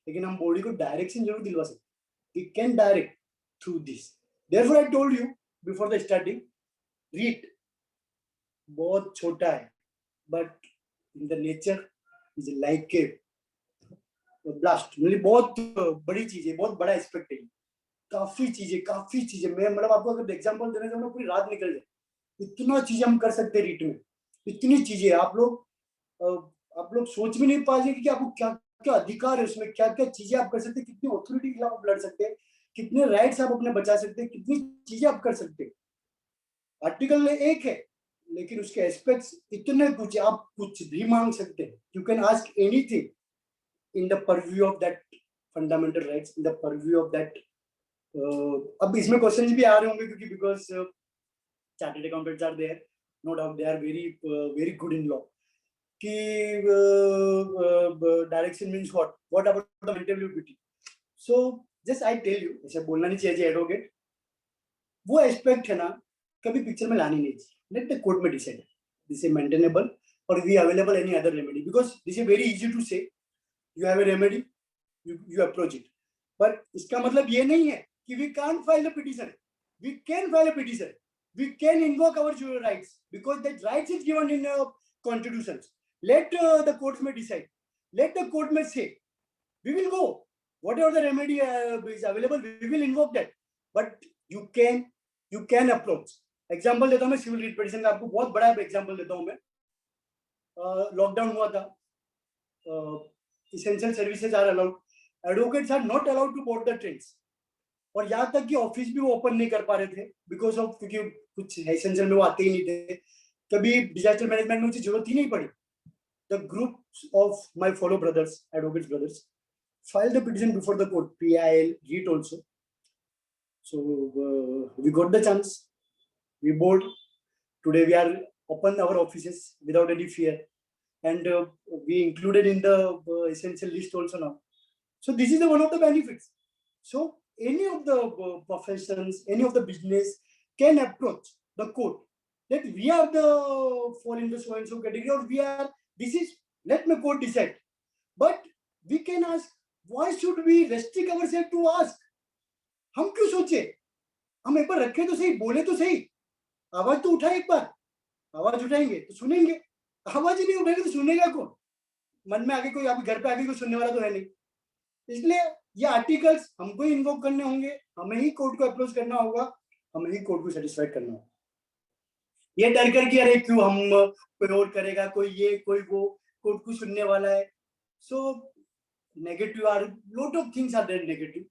[SPEAKER 3] लेकिन हम बॉडी को डायरेक्शन जरूर दिलवा सकते। We can direct through this. Therefore I told you before the starting, writ बहुत छोटा है, but in the nature is like a blast, मतलब बहुत बड़ी चीज है, बहुत बड़ा एस्पेक्ट है। काफी चीजें मैं मतलब आपको अगर एग्जांपल देना चाहूँ पूरी रात निकल जाए, इतना चीजें हम कर सकते हैं रीट में, इतनी चीजें आप लोग सोच भी नहीं पाएंगे कि आपको क्या क्या अधिकार है उसमें, क्या क्या चीजें आप कर सकते हैं, कितनी ऑथोरिटी के खिलाफ आप लड़ सकते हैं, कितने राइट्स आप अपने बचा सकते हैं, कितनी चीजें आप कर सकते हैं। आर्टिकल एक है, लेकिन उसके एस्पेक्ट्स इतने कुछ, आप कुछ भी मांग सकते हैं। You can ask anything in the purview of that fundamental rights, in the purview of that. अब इसमें क्वेश्चंस भी आ रहे होंगे, क्योंकि because chartered accountants are there, no doubt they are very good in law. कि direction means what about the maintainability. So just I tell you, ऐसे बोलना नहीं चाहिए एडवोकेट, वो एस्पेक्ट है ना कभी पिक्चर में लानी नहीं चाहिए। लेट द कोर्ट में डिसाइड दिस इज मेंटेनेबल और we available any other remedy, because this is very easy to say you have a remedy, you approach it. But इसका मतलब ये नहीं है कि we can't file a petition, we can file a petition, we can invoke our rights because that rights is given in constitutions. Let the courts may decide, let the court may say, we will go whatever the remedy is available, we will invoke that, but you can approach। Example देता हूं मैं civil writ petition का, आपको बहुत बड़ा example देता हूं मैं। लॉकडाउन हुआ था, essential services are allowed, advocates are not allowed to board the trains, और यहाँ तक कि ऑफिस भी वो ओपन नहीं कर पा रहे थे बिकॉज ऑफ, क्योंकि कुछ एसेंशियल में वो आते ही नहीं थे, कभी डिजास्टर मैनेजमेंट में उनकी जरूरत ही नहीं पड़ी। The group of my fellow brothers, advocates brothers, filed the petition before the court, PIL, REIT also. So we got the chance, we board. Today we are open our offices without any fear, and we included in the essential list also now. So this is one of the benefits. So any of the professions, any of the business can approach the court that we are the fall in the so and so category, or we are, this is, let the court decide. But we can ask, why should we restrict ourselves to ask? हम क्यों सोचे, हम एक बार रखे तो सही, बोले तो सही, आवाज तो उठाए, एक बार आवाज उठाएंगे तो सुनेंगे, आवाज ही नहीं उठाएंगे तो सुनेगा कौन? मन में आगे कोई, आप घर पे आगे कोई सुनने वाला तो है नहीं। इसलिए ये आर्टिकल्स हमको ही इन्वोक करने होंगे, हमें ही कोर्ट को अप्रोच करना होगा, हमें ही कोर्ट को सेटिस्फाइड करना होगा। ये डर कर कि अरे क्यों हम, कोई और करेगा, कोई ये कोई वो, कोर्ट को सुनने वाला है। So negative are, lot of things are there negative,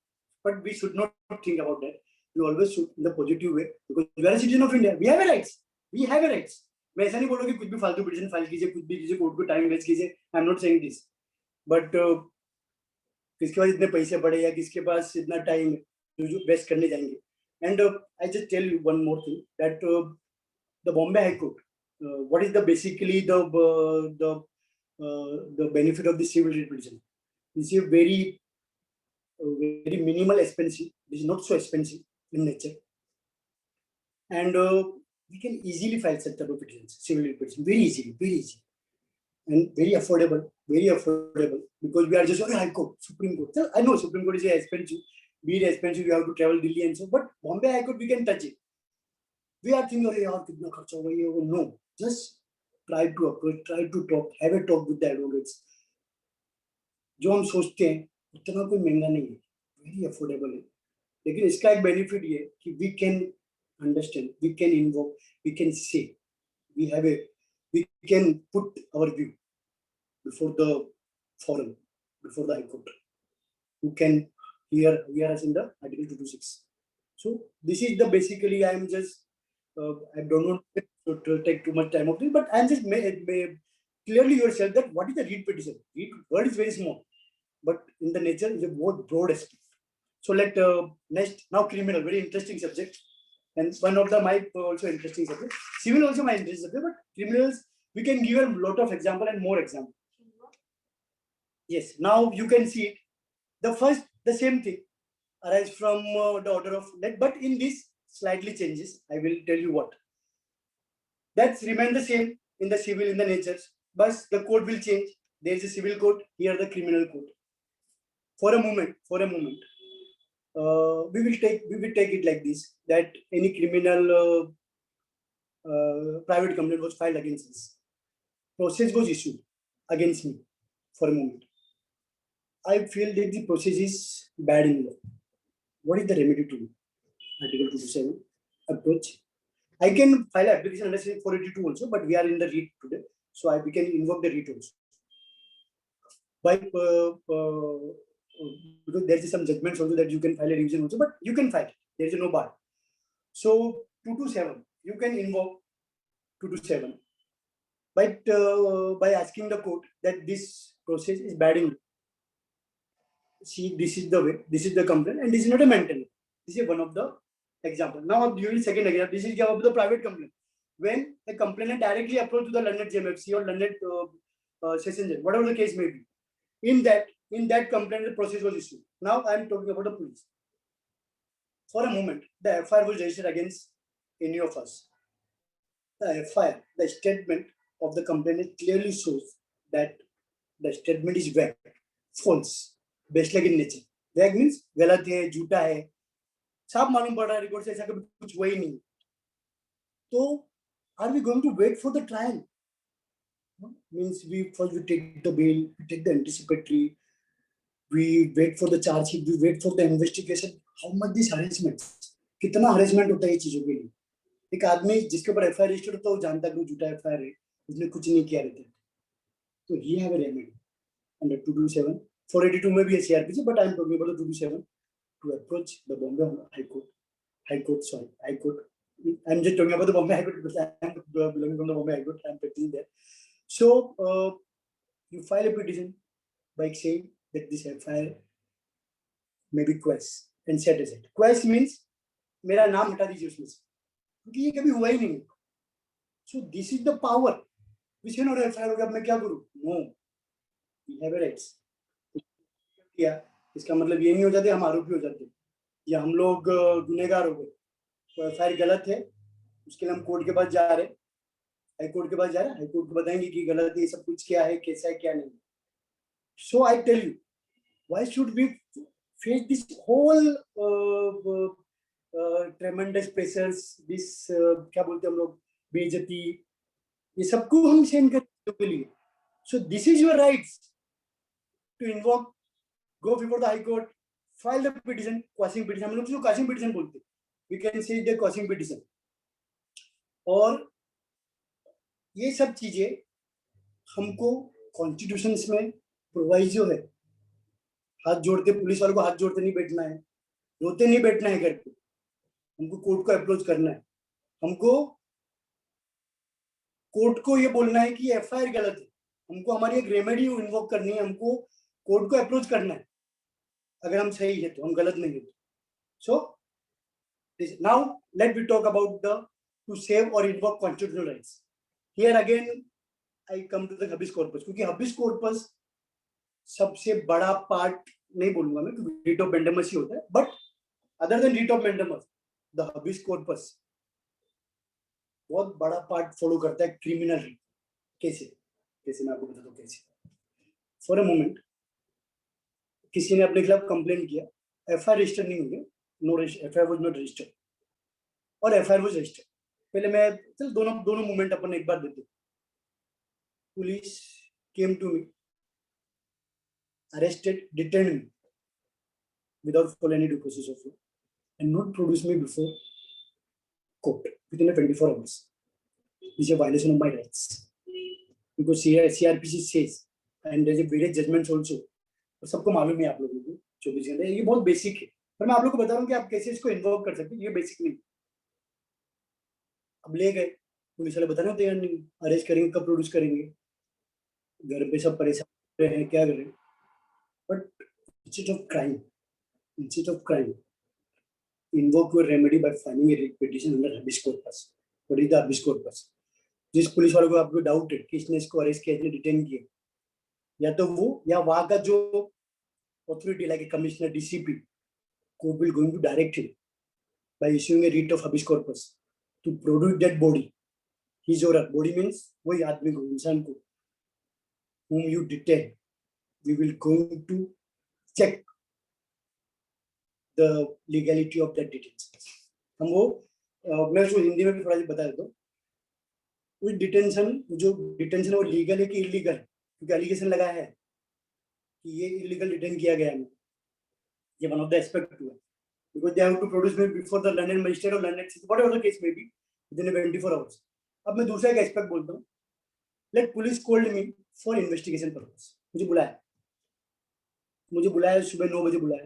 [SPEAKER 3] but we should not think about that, we always should in the positive way, because we are a citizen of India, we have a rights, we have a rights. मैं ऐसा नहीं बोल रहा कि कुछ भी फालतू petition file कीजिए, कुछ भी कीजिए, कोर्ट को टाइम वेस्ट कीजिए, आई am not saying this, but किसके पास इतने पैसे पड़े या किसके पास इतना टाइम जो वेस्ट करने जाएंगे। And I just tell you one more thing that the Bombay high court, what is the basically the benefit of the civil writ petition, this is very minimal expensive, this is not so expensive in nature, and we can easily file such type of petitions, civil rights petition, very easy, and very affordable, because we are just only High Court, Supreme Court. So I know Supreme Court is expensive, be it expensive, you have to travel Delhi and so, but Bombay High Court we can touch it. We are thinking, oh yaar kitna kharcha hoga ye, no, just try to approach, try to talk, have a talk with the advocates. जो हम सोचते हैं उतना कोई महंगा नहीं है, very affordable है, लेकिन इसका एक बेनिफिट ये है कि we can understand, we can invoke, we can say, we can put our view before the forum, before the High Court, who can hear us in the Article 226. So this is the basically I am just I don't want to take too much time of this, but I am just clearly yourself that what is the read petition. Read word is very small, but in the nature is a more broad aspect. So let next now criminal, very interesting subject, and one of the my also interesting subject. Civil also my interesting subject, but criminals we can give a lot of example and more example. Yes, now you can see it. The first, the same thing arise from the order of let, but in this slightly changes. I will tell you what. That's remain the same in the civil, in the natures, but the code will change. There is a civil code, here the criminal code. For a moment, we will take it like this, that any criminal private complaint was filed against us. Process was issued against me for a moment. I feel that the process is bad in law. What is the remedy to do? Article 227 approach. I can file an application under Section 482 also, but we are in the REIT today, so we can invoke the REIT also. By because there is some judgments also that you can file a revision also, but you can file. There is no bar. So 227, you can invoke 227 by asking the court that this process is bad in law. See, this is the way, this is the complaint, and this is not a maintenance. This is one of the example. Now, during second example, this is about the private complaint. When a complainant directly approach to the London JMFC or London Session Judge, whatever the case may be, in that complaint, the process was issued. Now, I am talking about the police. For a moment, the FIR was registered against any of us. The FIR, the statement of the complainant clearly shows that the statement is vague, false. Baseless in nature, vague means गलत है, झूठा है, साफ मालूम पड़ रहा है record से ऐसा कभी कुछ हुआ ही नहीं. तो are we going to wait for the trial? Means we first we take the bail, we take the anticipatory, we wait for the charge sheet, we wait for the investigation. How much this harassment, कितना harassment होता है ये चीजों के लिए. एक आदमी जिसके ऊपर एफआईआर रजिस्टर्ड होता है वो जानता है कि झूठा एफआईआर है, उसने कुछ नहीं किया रहता है. तो he have a remedy under 227. 482 में भी है CRPC, but I am talking about the 227 to approach the Bombay High Court. I am just talking about the Bombay High Court because I am belonging from the Bombay High Court. I am practicing there. So you file a petition by saying that this FIR may be quashed and set aside. Quashed means मेरा नाम हटा दीजिए उसमें से, क्योंकि ये कभी हुआ ही नहीं. So this is the power. We say no, FIR हो गया, अब मैं क्या करूँ? No, we have a rights. किया इसका मतलब ये नहीं हो जाते हम आरोपी हो जाते या हम लोग गुनहगार हो गए. तो एफआईआर गलत है, उसके लिए हम कोर्ट के पास जा रहे, हाई कोर्ट के पास जा रहे, हाई कोर्ट को बताएंगे कि गलत है, सब कुछ क्या है, कैसा है, क्या नहीं. So I tell you, why should we face this whole tremendous pressures, this क्या बोलते हैं हम लोग, बेइज्जती, ये सबको हम सहन करने के लिए. So this is your rights to invoke, go before the High Court, file the petition, quashing petition. हम लोग जो quashing petition बोलते हैं, we can say the quashing petition. और ये सब चीजें हमको कॉन्स्टिट्यूशन में प्रोवाइजो है. हाथ जोड़ते पुलिस वालों को हाथ जोड़ते नहीं बैठना है, रोते नहीं बैठना है घर पे, हमको कोर्ट को अप्रोच करना है. हमको कोर्ट को ये बोलना है कि एफआईआर गलत है, हमको हमारी एक रेमेडी इन्वोक करनी है, हमको कोर्ट को अप्रोच करना है. अगर हम सही है तो, हम गलत नहीं है तो. So now let we talk about the to save और invoke constitutional rights. Here again I come to the habeas corpus, क्योंकि हबिस कॉर्पस सबसे बड़ा पार्ट नहीं बोलूंगा मैं, क्योंकि रीट ऑफ मैंडेमस ही होता है, but other than writ of mandamus the habeas corpus बहुत बड़ा पार्ट फॉलो करता है क्रिमिनल रीट. कैसे मैं आपको बताता हूँ कैसे. फॉर अ मोमेंट, किसी ने अपने खिलाफ कंप्लेंट किया, एफआईआर रजिस्टर नहीं हुई, no FIR was not registered, और एफआईआर वाज रजिस्टर्ड. पहले मैं चल दोनों मूवमेंट अपन एक बार देते. Police came to me, arrested, detained me without follow any due process of law. and not produce me before court within a 24 hours is a violation of my rights. Because CRPC says, and there's a various judgments also. और सबको मालूम है आप लोगों को 24 घंटे, ये बहुत बेसिक है, पर मैं आप लोगों को बता रहा हूँ कि आप कैसे इसको इन्वोक कर सकते हैं, ये बेसिक नहीं। अब ले गए, पुलिस वाले बताने तैयार नहीं, अरेस्ट करेंगे, कब प्रोड्यूस करेंगे, घर पे सब परेशान हैं, क्या करें। But instead of crime, invoke your remedy by filing a writ petition under habeas corpus. What is the habeas corpus? जिस पुलिस वालों को आपको डाउट है कि इसने इसको अरेस्ट किया, इसने डिटेन किया, या तो वो या वहां का जो authority like a commissioner, DCP, who will going to direct him by issuing a writ of habeas corpus to produce that body. His or her body means वही आदमी को, इंसान को, whom you detain. We will going to check the legality of that detention. हम वो मैं उसको हिंदी में भी थोड़ा सा बता देता हूँ। वो डिटेंशन, जो डिटेंशन वो लीगल है कि इलीगल, क्योंकि एलिगेशन लगा है कि ये इलीगल डिटेन किया गया है, ये वन ऑफ द एस्पेक्ट हुआ, because they have to produce me before the London magistrate or London, whatever the case may be, within 24 hours. अब मैं दूसरा एक एस्पेक्ट बोलता हूँ। Let police called me for investigation purpose. मुझे बुलाया सुबह 9 बजे बुलाया,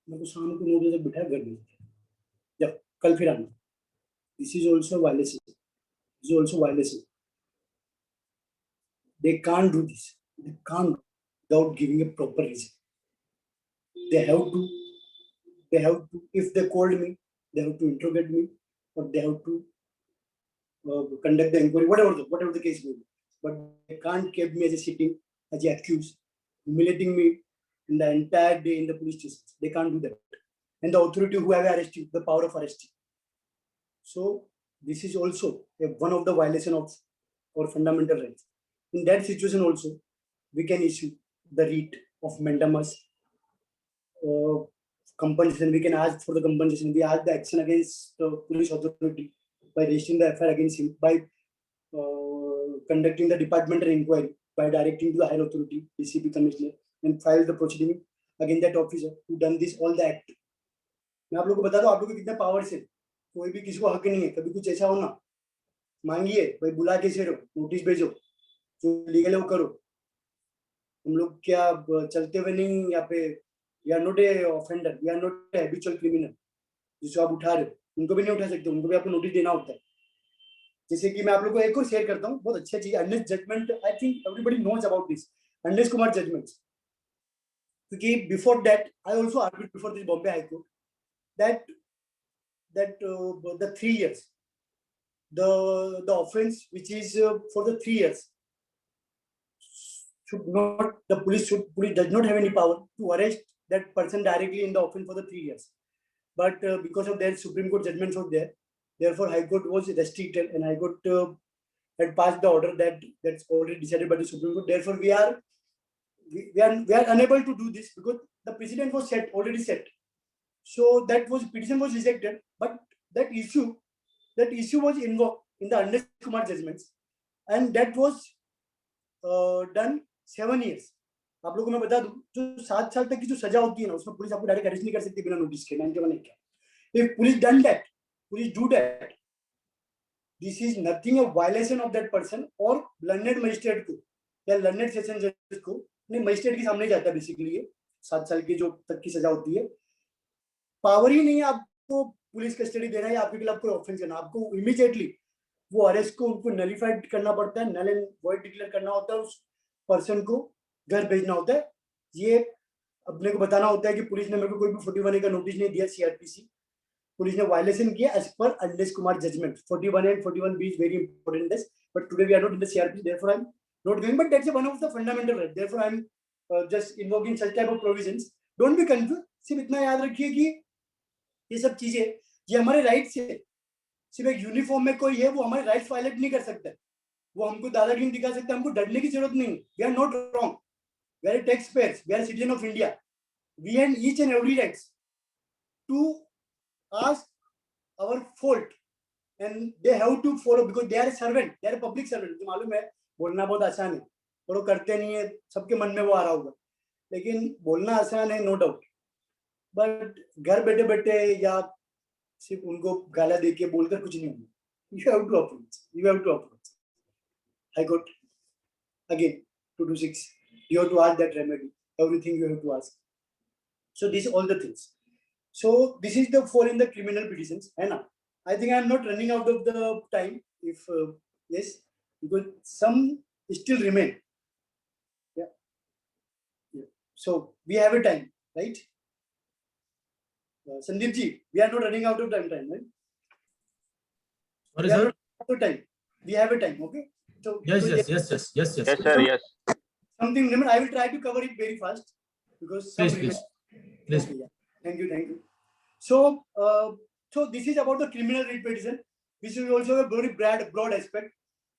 [SPEAKER 3] मेरे को शाम को 9 बजे तक बिठाया, घर भेज दिया, जब कल फिर आना। This is also violation. This is also violation. They can't do this. They can't without giving a proper reason. They have to. If they called me, they have to interrogate me, or they have to conduct the inquiry, whatever the case may be. But they can't keep me as a sitting, as a accused, humiliating me in the entire day in the police station. They can't do that. And the authority who have arrested, the power of arresting. So this is also one of the violation of our fundamental rights. In that situation also, we can issue the writ of mandamus, compensation. We can ask for the compensation. We ask the action against the police authority by registering the FIR against him, by conducting the departmental inquiry, by directing to the higher authority, DCP commissioner, and file the proceeding against that officer who done this all the act. मैं आप लोगों को बता दूं, आप लोगों को कितना पावर से, कोई भी किसी को हक नहीं है। कभी कुछ ऐसा हो ना, मांगिए भाई, बुला के से नोटिस भेजो, जो लीगल है वो करो। हम लोग क्या चलते हुए नहीं यहाँ पे, we are not a offender, we are not a habitual criminal. जिसको आप उठा रहे हो उनको भी नहीं उठा सकते, उनको भी आपको नोटिस देना होता है। जैसे कि मैं आप लोगों को एक और शेयर करता हूँ, बहुत अच्छा चीज, Anders judgment. I think everybody knows about this Anders Kumar judgments, क्योंकि before that I also argued before this Bombay high court that the 3 years, the offense which is for the 3 years should not, the police does not have any power to arrest that person directly in the offense for the 3 years. But because of their Supreme Court judgments was there, therefore High Court was restricted, and High Court had passed the order that's already decided by the Supreme Court. Therefore we are unable to do this because the precedent was already set. So petition was rejected, but that issue was invoked in the Andesh Kumar judgments, and that was done 7 years. आप लोगों को मैं बता दूं, जो 7 साल तक की जो सजा होती है ना, उसमें पुलिस आपको डायरेक्ट अरेस्ट नहीं कर सकती बिना नोटिस के। 91 क्या, if police done that, police do that, this is nothing a violation of that person, और लंदन मजिस्ट्रेट को या लंदन सेशन जज को नहीं, मजिस्ट्रेट के सामने जाता है बेसिकली। ये 7 साल की जो तक की सजा होती है, पावर ही नहीं है आपको पुलिस कस्टडी देना या आपके खिलाफ कोई ऑफेंस करना। आपको इमीडिएटली वो अरेस्ट को उनको नलिफाइड करना पड़ता है, नल एंड वॉइड डिक्लेयर करना होता है, उस पर्सन को घर भेजना होता है। ये अपने को बताना होता है कि पुलिस ने मेरे को कोई भी 41A का नोटिस नहीं दिया, सीआरपीसी पुलिस ने वायलेशन किया एज पर अंडेश Kumar judgment. 41A and 41B is very important in this, but today we are not in the CRPC, therefore I'm not going, but that's one of the fundamental rights, therefore I'm just invoking such type of provisions. Don't be confused, सिर्फ इतना याद रखिए कि ये सब चीजें ये हमारे राइट्स है। सिर्फ एक यूनिफॉर्म में कोई है वो हमारे राइट्स वायलेट नहीं कर सकता, वो हमको दादागिरी दिखा सकता है, हमको डरने की जरूरत नहीं। We are not wrong, we are tax payers, we are citizen of India, we have each and every rights to ask our fault, and they have to follow because they are a servant, they are a public servant. तो मालूम है बोलना बहुत आसान है और वो करते नहीं है, सबके मन में वो आ रहा होगा, लेकिन बोलना आसान है नो डाउट, बट घर बैठे बैठे या सिर्फ उनको गाला देके बोलकर कुछ नहीं होगा. You have to approach. You have to approach. High Court again 226. You have to ask that remedy. Everything you have to ask. So these all the things. So this is the fall in the criminal petitions. And I think I am not running out of the time. If yes, because some still remain. Yeah. So we have a time, right? Sandeep ji, we are not running out of time, right?
[SPEAKER 4] Sorry,
[SPEAKER 3] We are
[SPEAKER 4] sir.
[SPEAKER 3] not running out of time. We have a time, okay? So
[SPEAKER 4] Yes,
[SPEAKER 3] so
[SPEAKER 4] yes.
[SPEAKER 1] Yes, sir. Yes.
[SPEAKER 3] something remain. I will try to cover it very fast because some
[SPEAKER 4] Please,
[SPEAKER 3] remain.
[SPEAKER 4] please.
[SPEAKER 3] Okay, yeah. Thank you. So, so this is about the criminal writ petition, which is also a very broad aspect.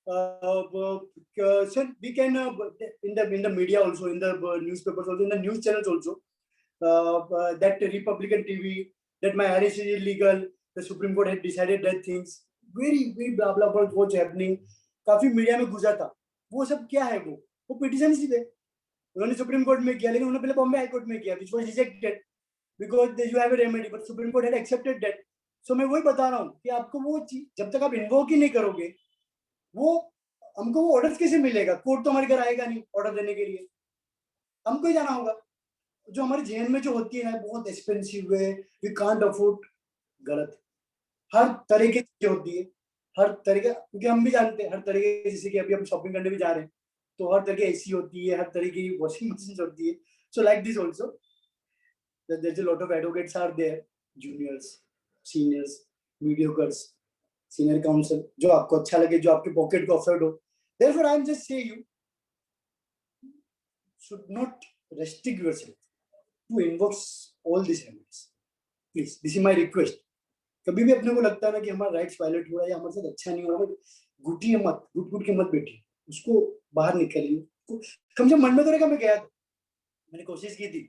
[SPEAKER 3] So we can in the media also, in the newspapers also, in the news channels also, that Republican TV, that my arrest is illegal, the Supreme Court had decided that things, very blah blah about what's happening. काफी media में गुजरा था. वो सब क्या है? वो petition ही थे. उन्होंने सुप्रीम कोर्ट में किया, लेकिन उन्होंने पहले बॉम्बे हाई कोर्ट में किया, which was rejected because you have a remedy, but Supreme Court had accepted that. So मैं वही बता रहा हूँ कि आपको वो चीज जब तक आप इन्वोक ही नहीं करोगे, वो हमको वो ऑर्डर कैसे मिलेगा? कोर्ट तो हमारे घर आएगा नहीं ऑर्डर देने के लिए, हमको ही जाना होगा. जो हमारे जेल में जो होती है बहुत एक्सपेंसिव है, वी कांट अफोर्ड. गलत. हर तरह की चीजें होती है, हर तरह के, क्योंकि हम भी जानते हैं हर तरह के, जैसे कि अभी हम शॉपिंग करने भी जा रहे हैं तो हर तरह की एसी होती है, हर तरह की वॉशिंग मशीन होती है. So like this also there's a lot of advocates are there, juniors, seniors, mediocres, senior counsel, जो आपको अच्छा लगे, जो आपके पॉकेट को अफोर्ड हो. Therefore I am just saying you should not restrict yourself to invoke all these remedies. Please, this is my request. कभी भी अपने को लगता है ना कि हमारा राइट्स वायलेट हो रहा है या हमारे साथ अच्छा नहीं हो रहा, घुटिए मत, घुट के मत बैठिए, उसको बाहर निकालिए. कम से कम मन में तो रहेगा मैं गया था, मैंने कोशिश की थी,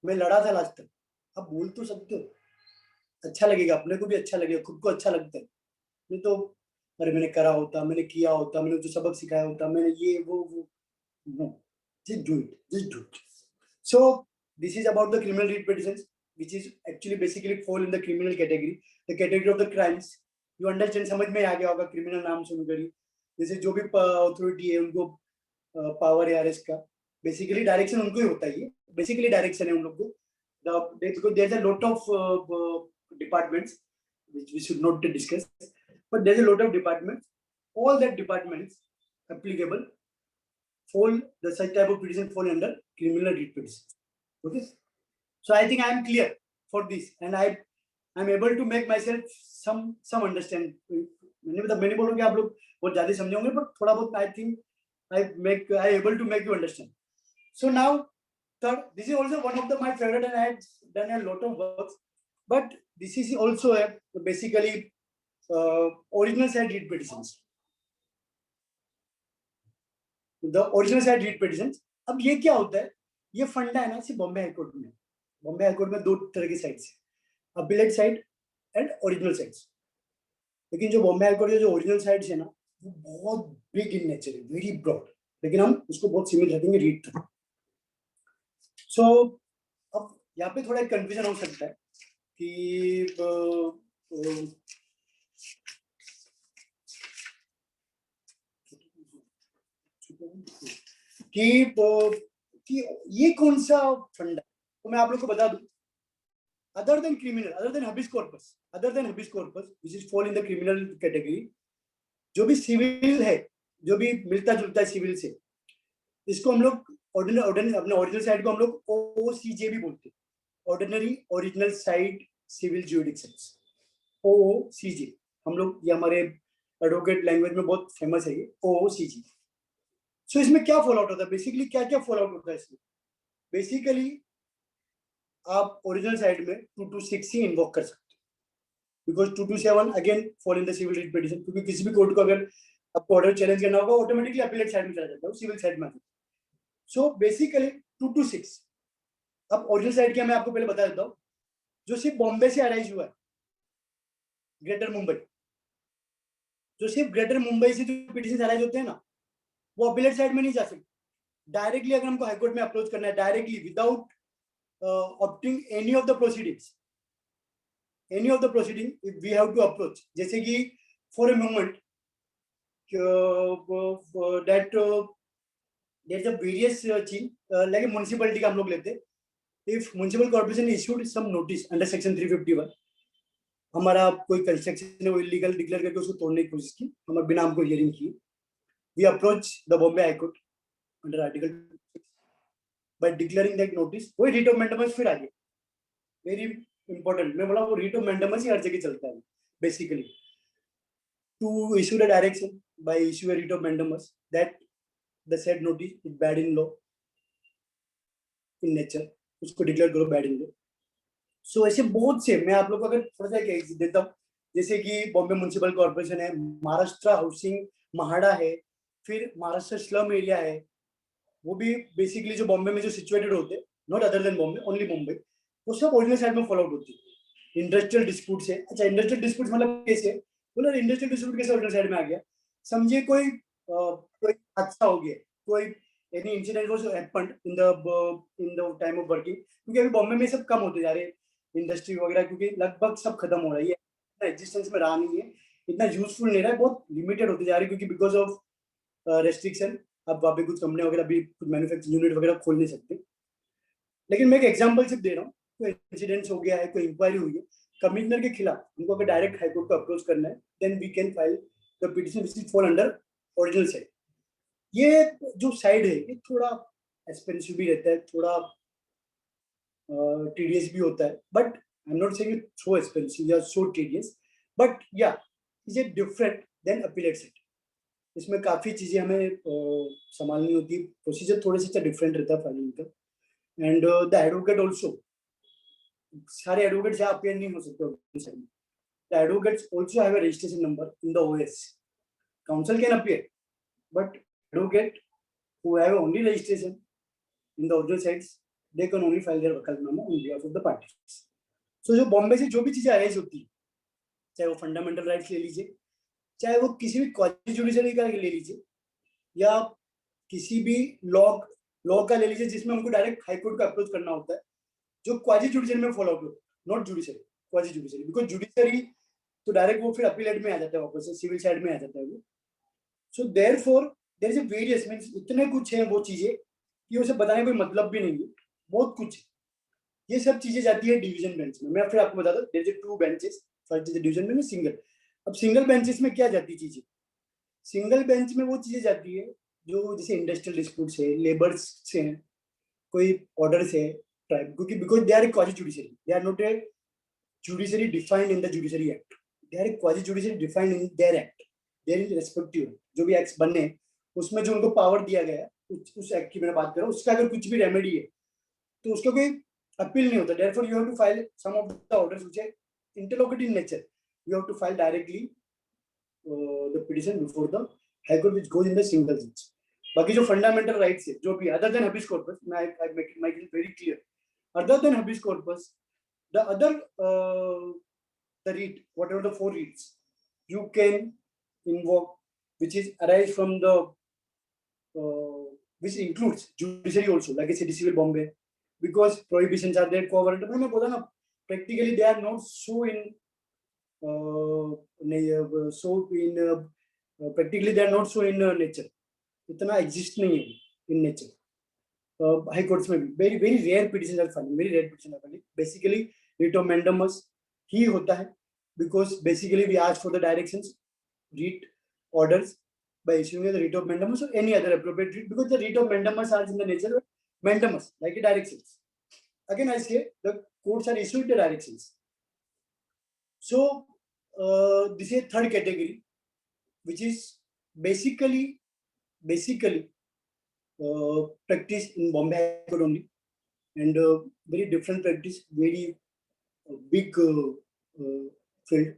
[SPEAKER 3] मैं लड़ा था लास्ट तक. आप बोल तो सकते हो, अच्छा लगेगा, अपने को भी अच्छा लगेगा, खुद को अच्छा लगता है. नहीं तो अरे मैंने करा होता, मैंने किया होता, मैंने जो सबक सिखाया होता, मैंने ये वो no, just do it. So this is about the criminal writ petitions, which is actually basically fall in the criminal category, the category of the crimes. You understand, समझ में आ गया होगा क्रिमिनल नाम सुनकर ही. जैसे जो भी अथॉरिटी है उनको पावर है अरेस्ट का, बेसिकली डायरेक्शन उनको ही होता है. बेसिकली डायरेक्शन है उन लोग को. Because there's a lot of departments which we should not discuss, but there's a lot of departments. All that departments applicable fall, the such type of petition fall under criminal writ petition. Okay, so I think I am clear for this, and I'm able to make myself some understand. मैंने बोलूँ कि आप लोग बहुत ज़्यादा समझोगे, पर थोड़ा बहुत I think I able to make you understand. So now third, this is also one of my favorite, and I had done a lot of works, but this is also basically original side writ petitions. The original side writ petitions. अब ये क्या होता है? ये फंडा है ना सिर्फ बॉम्बे हाई कोर्ट में. बॉम्बे हाई कोर्ट में दो तरह की साइड्स है, appellate side and original sides. लेकिन जो बॉम्बे हाई कोर्ट के जो ओरिजिनल साइड्स है ना, वो बहुत बिग इन नेचर है, वेरी ब्रॉड, लेकिन हम उसको बहुत सिमिलर रखेंगे रीड तक. सो अब यहाँ पे थोड़ा कंफ्यूजन हो सकता है कि कि ये कौन सा फंड है. तो मैं आप लोग को बता दूं, other than criminal, other than hobbies corpus which is fall in the criminal category, जो भी सिविल है, जो भी मिलता जुलता है सिविल से, इसको हम लोग अपने ओरिजिनल साइड को हम लोग OOCJ भी बोलते हैं, ordinary original side civil jurisdictions, OOCJ. हम लोग, ये हमारे एडवोकेट लैंग्वेज में बहुत फेमस है ये OOCJ. सो इसमें क्या फॉल आउट होता है? बेसिकली क्या फॉल आउट होता है इसमें? बेसिकली आप ओरिजिनल साइड में 226 ही इन्वोक कर सकते हो, because 227 again fall in the civil writ petition, क्योंकि किसी भी कोर्ट को अगर आपको ऑर्डर चैलेंज करना होगा, ऑटोमेटिकली अपीलेट साइड में चला जाता है, सिविल साइड में. So basically 226. अब ओरिजिनल साइड क्या, मैं आपको पहले बता देता हूँ. जो सिर्फ बॉम्बे से अराइज हुआ है, ग्रेटर मुंबई, जो सिर्फ ग्रेटर मुंबई से जो पिटीशन अराइज होते हैं ना, वो अपीलेट साइड में नहीं जा सकते. डायरेक्टली अगर हमको हाईकोर्ट में अप्रोच करना है, directly without opting any of the proceedings, any of the proceeding, if we have to approach, जैसे कि for a moment that there's a various thing like a municipality का हम लोग लेते हैं. If municipal corporation issued some notice under section 351, हमारा कोई construction है वो इलीगल डिक्लेयर करके उसको तोड़ने की कोशिश की, हमारे बिना हमको हियरिंग की, we approach the Bombay High Court under article 26 by declaring that notice. वही writ of mandamus फिर आगे very important, मैं बोला वो writ of mandamus ही हर जगह चलता है basically, to issue the direction by issue a writ of mandamus that the said notice is bad in law, in nature, उसको डिक्लेयर करो बैड इन लॉ. सो ऐसे बहुत से, मैं आप लोग को अगर थोड़ा सा एक देता हूँ, जैसे कि बॉम्बे म्युनिसिपल कॉर्पोरेशन है, महाराष्ट्र हाउसिंग महाड़ा है, फिर महाराष्ट्र स्लम एरिया है, वो भी बेसिकली जो बॉम्बे में जो सिचुएटेड होते हैं, not other than Bombay, only Mumbai, वो सब ओरिजिनल साइड में फॉलो आउट होती है. इंडस्ट्रियल डिस्प्यूट से, अच्छा इंडस्ट्रियल डिस्प्यूट मतलब कैसे, बोला इंडस्ट्रियल डिस्प्यूट कैसे ओरिजिनल साइड में आ गया, समझिए कोई हादसा हो गया, कोई any incident was happened in the time of working, क्योंकि अभी बॉम्बे में सब कम होते जा रहे हैं इंडस्ट्री वगैरह, क्योंकि लगभग सब खत्म हो रहा है, इतना एग्जिस्टेंस में रहा नहीं है, इतना यूजफुल नहीं रहा है, बहुत लिमिटेड होते जा रही है, क्योंकि बिकॉज ऑफ रेस्ट्रिक्शन अब वहाँ पे कुछ कंपनी वगैरह भी कुछ मैन्युफैक्चरिंग यूनिट वगैरह खोल नहीं सकते. लेकिन मैं एक एग्जाम्पल सिर्फ दे रहा हूँ, कोई इंसिडेंट्स हो गया है, कोई इंक्वायरी हुई है, कमिश्नर के खिलाफ हमको अगर डायरेक्ट हाईकोर्ट को अप्रोच करना है, then we can file the petition which is fall under original side. ये जो साइड है ये थोड़ा एक्सपेंसिव भी रहता है, थोड़ा टीडियस भी होता है, but I am not saying so expensive या सो टीडियस, बट या is it different than appellate side. इसमें काफी चीजें हमें संभालनी होती है, प्रोसीजर थोड़े से डिफरेंट रहता है फाइलिंग का. एंड द एडवोकेट ऑल्सो, सारे एडवोकेट यहाँ अपीयर नहीं हो सकते. The advocates also have a registration number in the OS. Council can appear, but advocate who have only registration in the original sites, they can only file their वकालतनामा on behalf of the parties. So जो बॉम्बे से जो भी चीजें arrange होती है, चाहे वो fundamental rights ले लीजिए, चाहे वो किसी भी क्वाजी जुडिशरी का ले लीजिए, या किसी भी लॉ का ले लीजिए जिसमें हमको डायरेक्ट हाई कोर्ट का अप्रोच करना होता है, जो क्वाजी जुडिशरी में follow out, not judiciary, quasi judiciary, because judiciary तो डायरेक्ट वो फिर अपीलेट में आ जाता है, वापस सिविल साइड में आ जाता है वो. So therefore there is a various, means इतने कुछ है वो चीजें कि उसे बताने कोई मतलब भी नहीं है, बहुत कुछ. ये सब चीजें जाती है डिवीजन बेंच में. मैं फिर आपको बता दूं, there is 2 benches, first is division bench, single. अब सिंगल बेंचेस में क्या जाती चीजें, सिंगल बेंच में वो चीजें जाती है जो जैसे इंडस्ट्रियल डिस्प्यूट्स है, लेबर्स से हैं, कोई ऑर्डर्स है ट्राइब, क्योंकि because they are a quasi judiciary, they are not a judiciary defined in the judiciary act, they are a quasi judiciary defined in their act, there is respective जो भी acts बने उसमें जो उनको power दिया गया है, उस एक्ट की मैं बात कर रहा हूँ, उसका अगर कुछ भी रेमेडी है तो उसका कोई अपील नहीं होता. Therefore you have to file some of the orders which are interlocutory in nature, you have to file directly the petition before the high court which goes in the single bench. बाकी जो fundamental rights है जो भी other than habeas corpus, मैं I make it very clear, other than habeas corpus, the other the writ, whatever the 4 writs you can invoke, which is arise from the which includes judiciary also, like I said, civil Bombay, because prohibitions are there covered. मैं बोला ना, practically they are not so in practically they are not so in nature, इतना exist नहीं है in nature. High courts में भी very very rare petitions are filing, very rare petitions are filing. Basically writ of mandamus ही होता है, because basically we ask for the directions, writ orders by issuing the writ of mandamus or any other appropriate writ, because the writ of mandamus are in the nature of mandamus, like a directions. Again I say the courts are issuing the directions. So this is third category, which is basically practice in Bombay High Court only, and very different practice, very big field,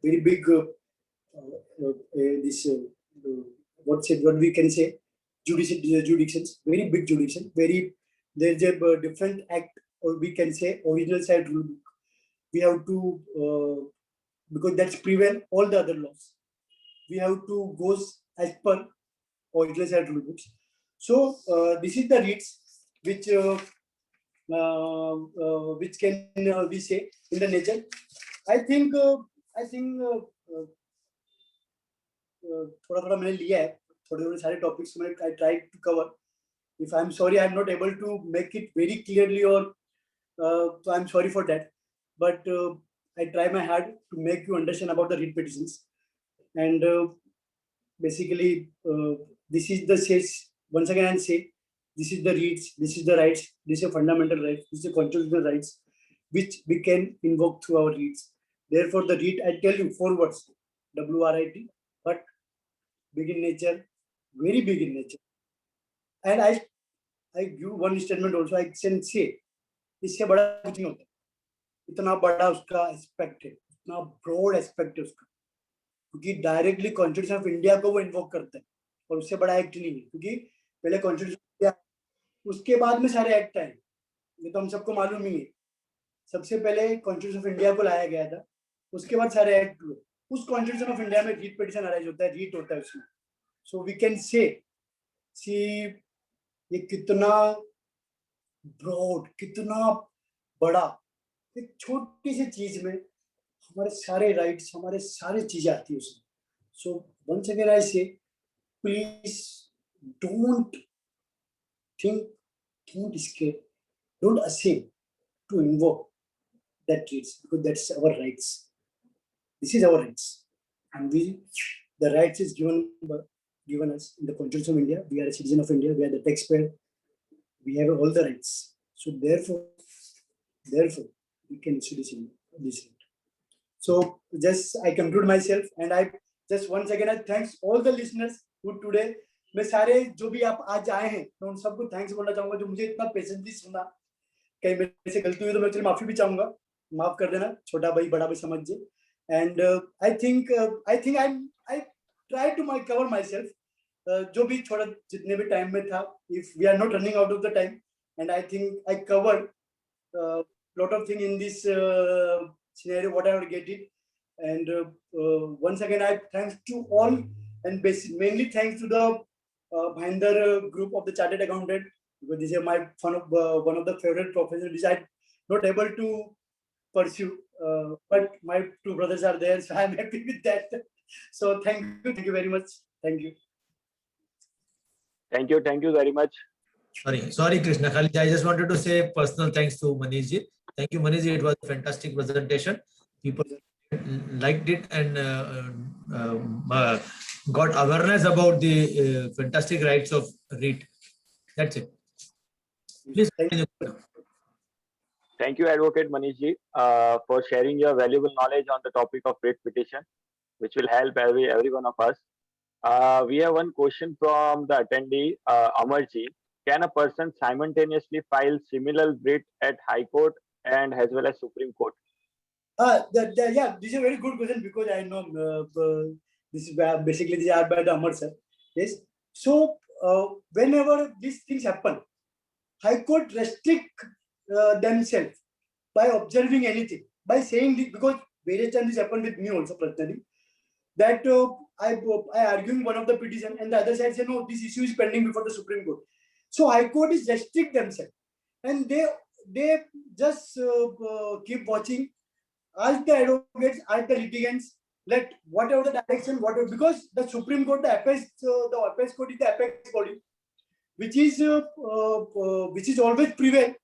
[SPEAKER 3] very big this what we can say jurisdictions, very big jurisdiction, very there's a different act, or we can say original side rule book. We have to because that's prevent all the other laws. We have to go as per original side rule books. So this is the writs which can we say in the nature. I think थोड़ा थोड़ा मैंने लिया है, थोड़े थोड़े सारे topics में I tried to cover. If I'm sorry, I'm not able to make it very clearly, or so I'm sorry for that. But I try my hard to make you understand about the read petitions. And basically, this is the says once again I'll say, this is the reads, this is the rights, this is a fundamental rights, this is a constitutional rights which we can invoke through our reads. Therefore, the read, I tell you 4 words: WRIT, but big in nature, very big in nature. And I give one statement also. I can say, इससे बड़ा कुछ नहीं होता, इतना बड़ा उसका aspect है, इतना ब्रॉड एस्पेक्ट है उसका, क्योंकि डायरेक्टली कॉन्स्टिट्यूशन ऑफ इंडिया को वो इन्वोक करता है, और उससे बड़ा एक्ट नहीं है, क्योंकि पहले कॉन्स्टिट्यूशन, उसके बाद में सारे एक्ट आए, ये तो हम सबको मालूम ही है। सबसे पहले कॉन्स्टिट्यूशन ऑफ इंडिया को लाया गया था, उसके बाद सारे एक्ट हुए। उस कॉन्स्टिट्यूशन ऑफ इंडिया में रीट पिटीशन अराइज होता है, रीट होता है उसमें। सो वी कैन से ये कितना ब्रॉड, कितना बड़ा, एक छोटी सी चीज में हमारे सारे राइट्स, हमारे सारी चीजें आती है उसमें। So once again I say, please don't think, don't escape, don't assume to invoke that rights, because that's our rights. This is our rights, and the rights is given us in the Constitution of India. We are a citizen of India. We are the taxpayer. We have all the rights. So therefore, we can issue this right. So just I conclude myself, and I just once again I thanks all the listeners who today, मैं सारे जो भी आप आज आए हैं, मैं उन सबको थैंक्स बोलना चाहूंगा जो मुझे इतना पेशेंटली सुना। कहीं मेरे से गलती हुई तो मैं चलिए माफी भी चाहूंगा, माफ कर देना, छोटा भाई बड़ा भाई समझिए। And I think I try to cover myself, जो भी थोड़ा जितने भी टाइम में था, if we are not running out of the time, and I think I covered lot of thing in this scenario, what I would get it. And once again, I thanks to all, and mainly thanks to the Bhinder group of the Chartered Accountant, because this is my one of the favorite professions which I'm not able to pursue, but my 2 brothers are there, so I'm happy with that. So thank you very much. Thank you.
[SPEAKER 1] Thank you very much.
[SPEAKER 4] Sorry, Krishna Khalid. I just wanted to say personal thanks to Manish ji. Thank you, Manish ji. It was a fantastic presentation. People liked it and got awareness about the fantastic rights of REIT. That's it. Please continue.
[SPEAKER 1] Thank you, Advocate Manish ji, for sharing your valuable knowledge on the topic of writ petition, which will help every one of us. We have one question from the attendee, Amar ji. Can a person simultaneously file similar writ at High Court and as well as Supreme Court?
[SPEAKER 3] Yeah, this is a very good question, because I know this is basically this is by the Amar sir. Yes. So whenever these things happen, High Court restrict themselves by observing anything, by saying this, because various times this happened with me also personally, that I arguing one of the petition and the other side say no, this issue is pending before the Supreme Court. So High Court is restrict themselves, and they just keep watching, ask the advocates, ask the litigants, let whatever the direction, whatever, because the Supreme Court, the apex court is the apex body, which is always prevail,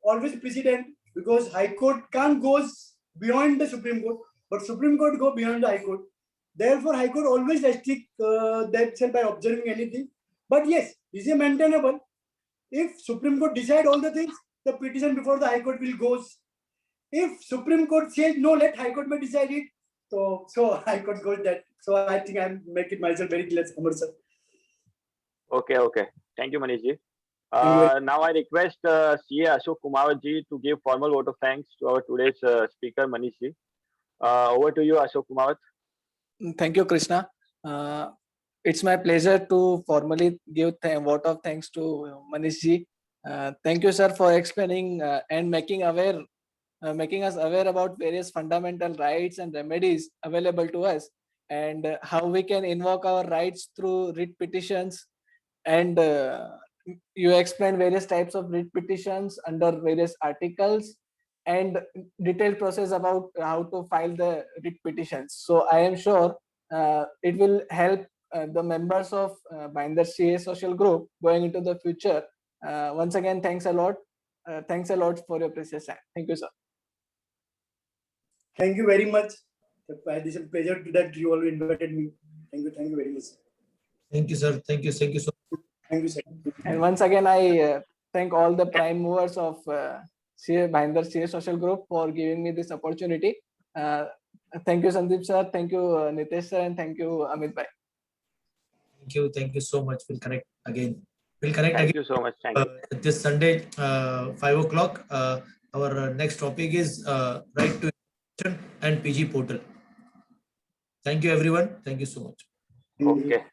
[SPEAKER 3] always precedent, because High Court can't goes beyond the Supreme Court, but Supreme Court go beyond the High Court. Therefore, High Court always restrict themselves by observing anything. But yes, this is maintainable. If Supreme Court decide all the things, the petition before the High Court will goes. If Supreme Court says no, let High Court may decide it. So High Court goes that. So I think I'm making myself very clear, Amar sir.
[SPEAKER 1] Okay. Thank you, Manish ji. Now I request CA Ashok Kumawat ji to give formal vote of thanks to our today's speaker, Manish ji. Over to you, Ashok Kumawat.
[SPEAKER 5] Thank you, Krishna. It's my pleasure to formally give vote of thanks to Manish ji. Thank you, sir, for explaining and making us aware about various fundamental rights and remedies available to us, and how we can invoke our rights through writ petitions. And you explained various types of writ petitions under various articles, and detailed process about how to file the writ petitions. So I am sure it will help the members of Binder CA social group going into the future. Once again, thanks a lot. Thanks a lot for your precious time. Thank you, sir.
[SPEAKER 3] Thank you very much. It is a pleasure that you all invited me. Thank you very much.
[SPEAKER 4] Thank you, sir. Thank you so much.
[SPEAKER 3] Thank you, sir.
[SPEAKER 5] And once again, I thank all the prime movers of CA Binder CA social group for giving me this opportunity. Thank you, Sandeep sir. Thank you, Nitesh sir, and thank you, Amit bhai.
[SPEAKER 4] Thank you so much. We'll connect again. We'll connect
[SPEAKER 1] Thank
[SPEAKER 4] again
[SPEAKER 1] you so much. Thank you.
[SPEAKER 4] this Sunday, 5 o'clock. Our next topic is right to education and PG portal. Thank you, everyone. Thank you so much.
[SPEAKER 3] Thank you.
[SPEAKER 1] Okay.